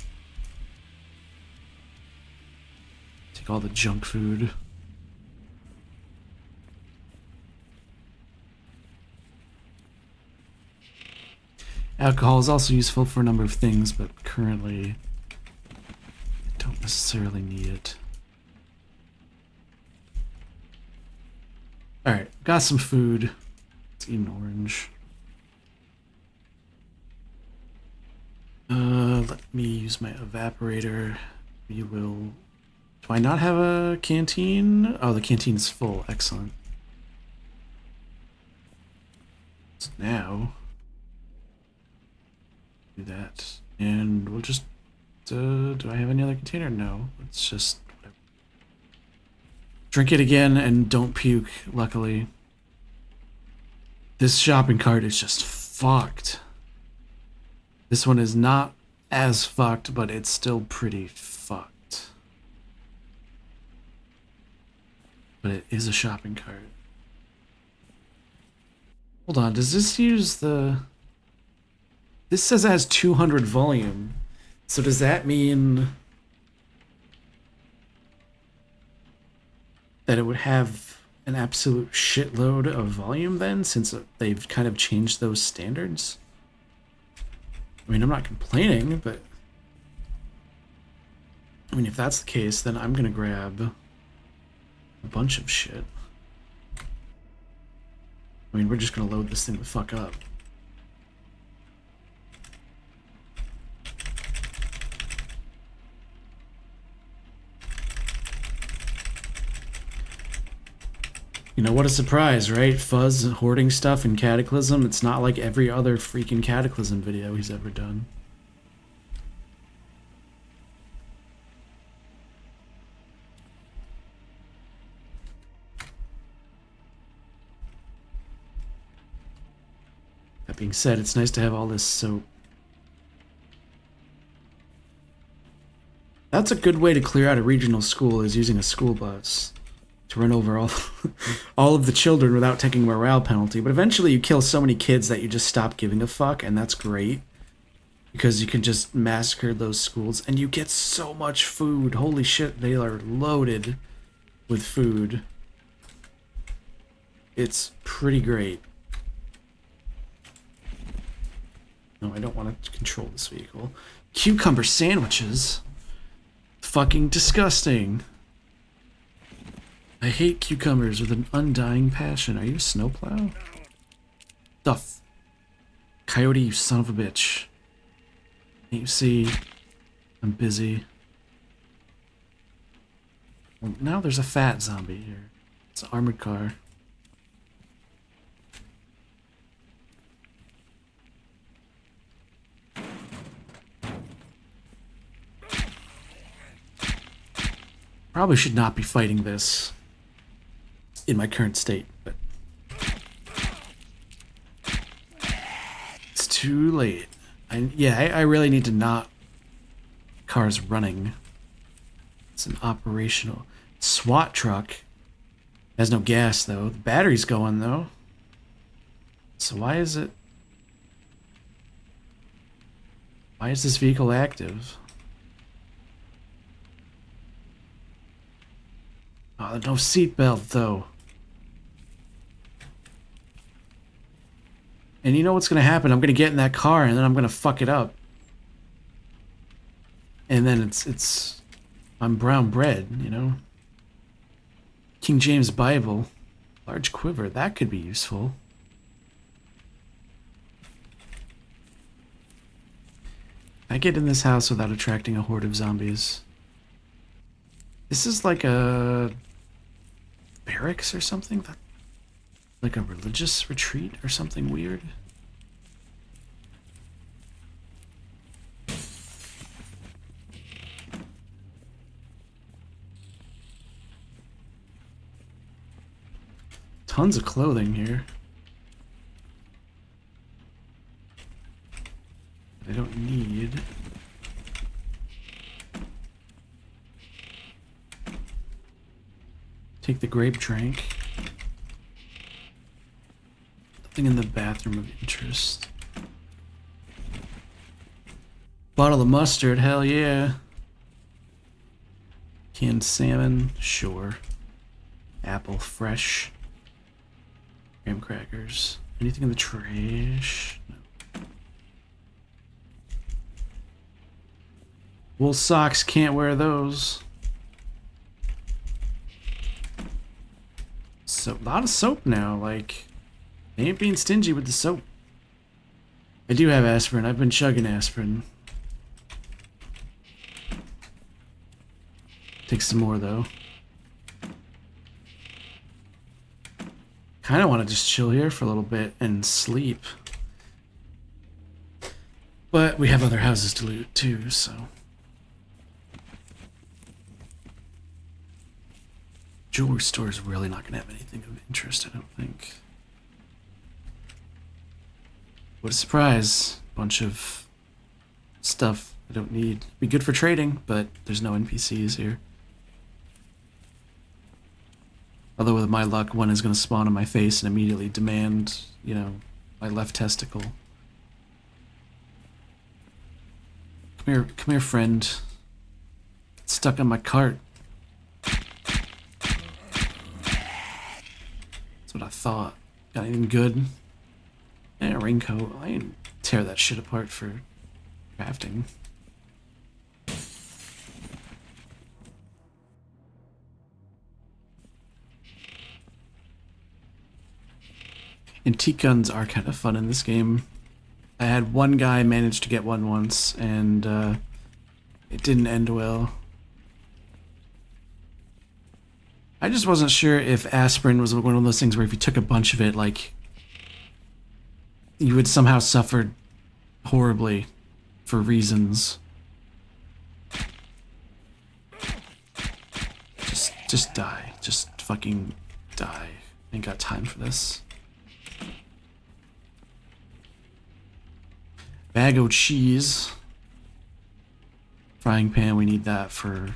Take all the junk food. Alcohol is also useful for a number of things, but currently I don't necessarily need it. Alright, got some food. Let's eat an orange. Let me use my evaporator. We will... Do I not have a canteen? Oh, the canteen's full. Excellent. So now... do that. And we'll just... do I have any other container? No. Let's just... whatever. Drink it again and don't puke, luckily. This shopping cart is just fucked. This one is not as fucked, but it's still pretty fucked. But it is a shopping cart. Hold on, does this use the... This says it has 200 volume. So does that mean that it would have an absolute shitload of volume then, since they've kind of changed those standards? I mean, I'm not complaining, but... I mean, if that's the case, then I'm gonna grab a bunch of shit. I mean, we're just gonna load this thing the fuck up. You know, what a surprise, right? Fuzz hoarding stuff in Cataclysm. It's not like every other freaking Cataclysm video he's ever done. That being said, it's nice to have all this soap. That's a good way to clear out a regional school, is using a school bus to run over all of the children without taking a morale penalty. But eventually you kill so many kids that you just stop giving a fuck, and that's great. Because you can just massacre those schools, and you get so much food. Holy shit, they are loaded with food. It's pretty great. No, I don't want to control this vehicle. Cucumber sandwiches? Fucking disgusting. I hate cucumbers with an undying passion. Are you a snowplow? Duff. Coyote, you son of a bitch. Can't you see? I'm busy. Well, now there's a fat zombie here. It's an armored car. Probably should not be fighting this in my current state, but it's too late. I really need to not... Car's running. It's an operational SWAT truck. Has no gas though. The battery's going though. So why is this vehicle active? Oh, no seatbelt though. And you know what's gonna happen? I'm gonna get in that car and then I'm gonna fuck it up. And then I'm brown bread, you know? King James Bible. Large quiver, that could be useful. I get in this house without attracting a horde of zombies. This is like a barracks or something? Like a religious retreat or something weird? Tons of clothing here. I don't need. Take the grape drink. Nothing in the bathroom of interest. Bottle of mustard, hell yeah. Canned salmon, sure. Apple fresh. Graham crackers. Anything in the trash? No. Wool socks, can't wear those. So, a lot of soap now, like, they ain't being stingy with the soap. I do have aspirin, I've been chugging aspirin. Take some more though. Kinda wanna just chill here for a little bit and sleep. But we have other houses to loot too, so. Jewelry store is really not going to have anything of interest, I don't think. What a surprise. Bunch of stuff I don't need. Be good for trading, but there's no NPCs here. Although with my luck, one is going to spawn on my face and immediately demand, you know, my left testicle. Come here, friend. It's stuck on my cart. That's what I thought. Got anything good? Yeah, raincoat. I didn't tear that shit apart for crafting. Antique guns are kind of fun in this game. I had one guy manage to get one once, and it didn't end well. I just wasn't sure if aspirin was one of those things where if you took a bunch of it, like, you would somehow suffer horribly for reasons. Just die. Just fucking die. Ain't got time for this. Bag of cheese. Frying pan, we need that for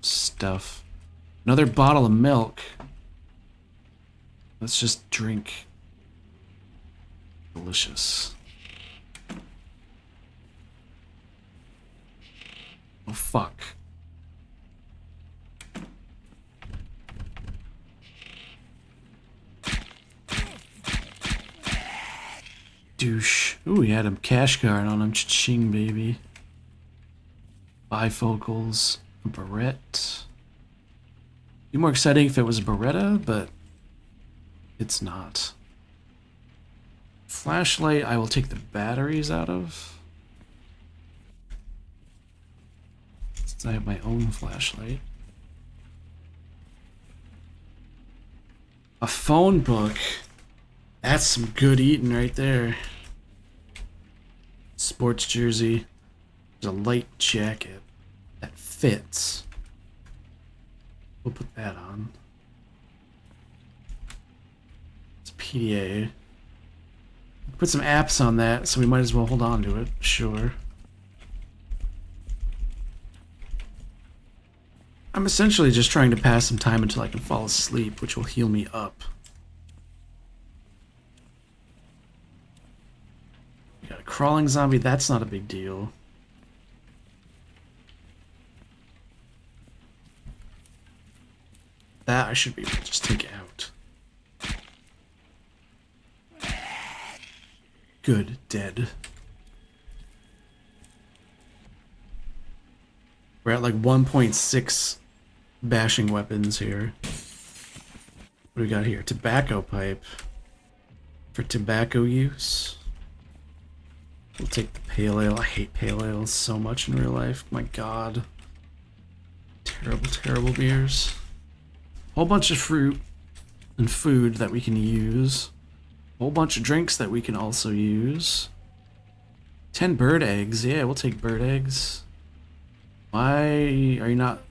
stuff. Another bottle of milk. Let's just drink. Delicious. Oh fuck. Douche. Ooh, he had a cash card on him. Cha-ching, baby. Bifocals. A barrette. Be more exciting if it was a Beretta, but it's not. Flashlight, I will take the batteries out of. Since I have my own flashlight. A phone book. That's some good eating right there. Sports jersey. There's a light jacket that fits. We'll put that on. It's PDA. Put some apps on that, so we might as well hold on to it. Sure. I'm essentially just trying to pass some time until I can fall asleep, which will heal me up. We got a crawling zombie, that's not a big deal. That I should be able to just take out. Good, dead. We're at like 1.6 bashing weapons here. What do we got here? Tobacco pipe. For tobacco use. We'll take the pale ale. I hate pale ales so much in real life. My god. Terrible, terrible beers. Whole bunch of fruit and food that we can use. Whole bunch of drinks that we can also use. 10 bird eggs. Yeah, we'll take bird eggs. Why are you not...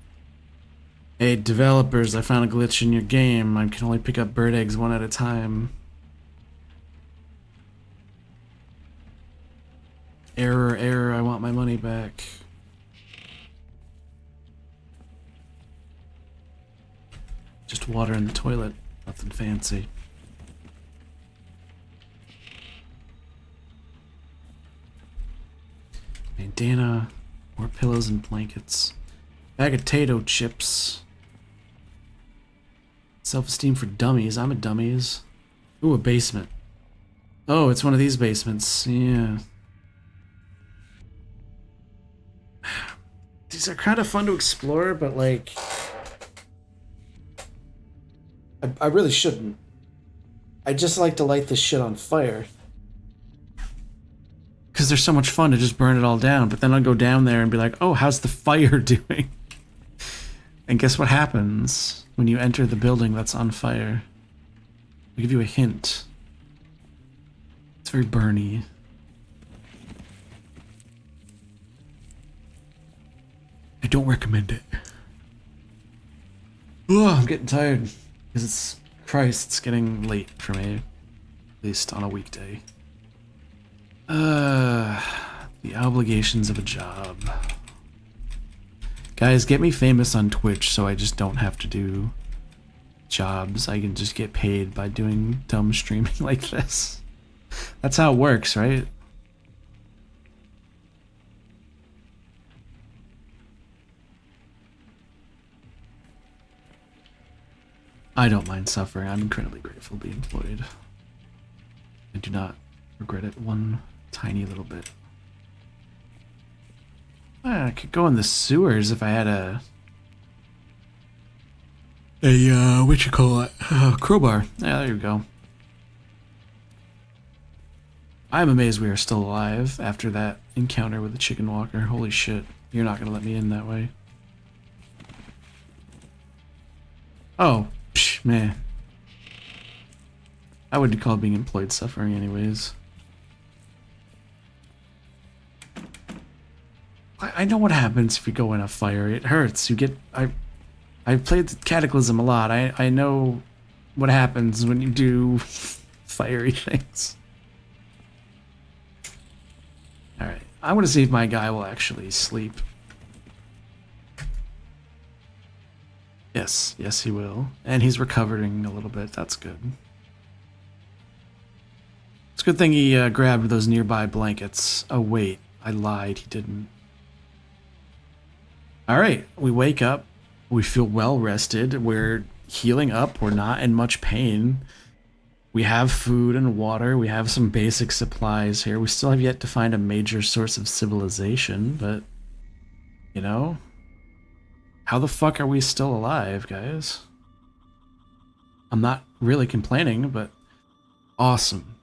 Hey, developers, I found a glitch in your game. I can only pick up bird eggs one at a time. Error, error, I want my money back. Just water in the toilet, nothing fancy. Bandana, more pillows and blankets. Bag of potato chips. Self-esteem for dummies. I'm a dummies. Ooh, a basement. Oh, it's one of these basements. Yeah. These are kind of fun to explore, but like... I really shouldn't. I just like to light this shit on fire. Because they're so much fun to just burn it all down, but then I'll go down there and be like, oh, how's the fire doing? And guess what happens when you enter the building that's on fire? I'll give you a hint. It's very burny. I don't recommend it. Oh, I'm getting tired. Because it's... Christ, it's getting late for me. At least on a weekday. The obligations of a job. Guys, get me famous on Twitch so I just don't have to do jobs. I can just get paid by doing dumb streaming like this. That's how it works, right? I don't mind suffering. I'm incredibly grateful to be employed. I do not regret it one tiny little bit. I could go in the sewers if I had a what you call it? Crowbar. Yeah, there you go. I'm amazed we are still alive after that encounter with the chicken walker. Holy shit. You're not gonna let me in that way. Oh, psh, man. I wouldn't call being employed suffering anyways. I know what happens if you go in a fire. It hurts. You get... I've played Cataclysm a lot. I know what happens when you do fiery things. Alright. I want to see if my guy will actually sleep. Yes. Yes, he will. And he's recovering a little bit. That's good. It's a good thing he grabbed those nearby blankets. Oh, wait. I lied. He didn't. Alright. We wake up. We feel well rested. We're healing up. We're not in much pain. We have food and water. We have some basic supplies here. We still have yet to find a major source of civilization, but, you know, how the fuck are we still alive, guys? I'm not really complaining, but awesome.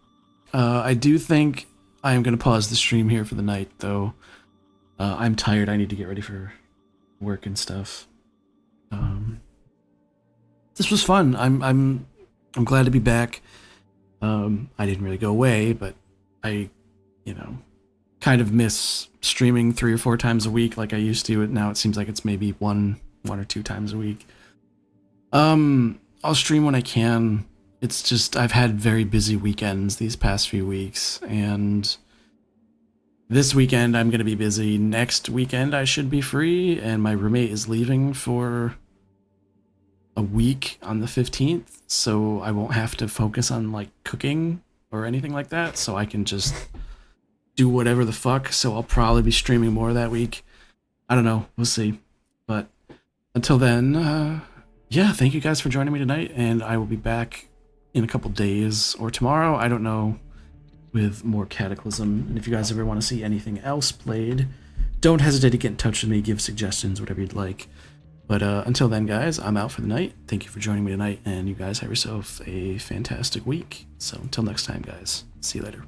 I do think I am going to pause the stream here for the night, though. I'm tired. I need to get ready for work and stuff. This was fun. I'm glad to be back. I didn't really go away, but I, you know, kind of miss streaming 3 or 4 times a week like I used to. Now it seems like it's maybe one or 2 times a week. I'll stream when I can. It's just I've had very busy weekends these past few weeks, and this weekend I'm going to be busy. Next weekend I should be free, and my roommate is leaving for a week on the 15th, so I won't have to focus on like cooking or anything like that, so I can just do whatever the fuck. So I'll probably be streaming more that week. I don't know, we'll see. But until then, yeah, thank you guys for joining me tonight, and I will be back in a couple days or tomorrow, I don't know, with more Cataclysm. And if you guys ever want to see anything else played, don't hesitate to get in touch with me, give suggestions, whatever you'd like. But until then, guys, I'm out for the night. Thank you for joining me tonight, and you guys have yourself a fantastic week. So until next time, guys, see you later.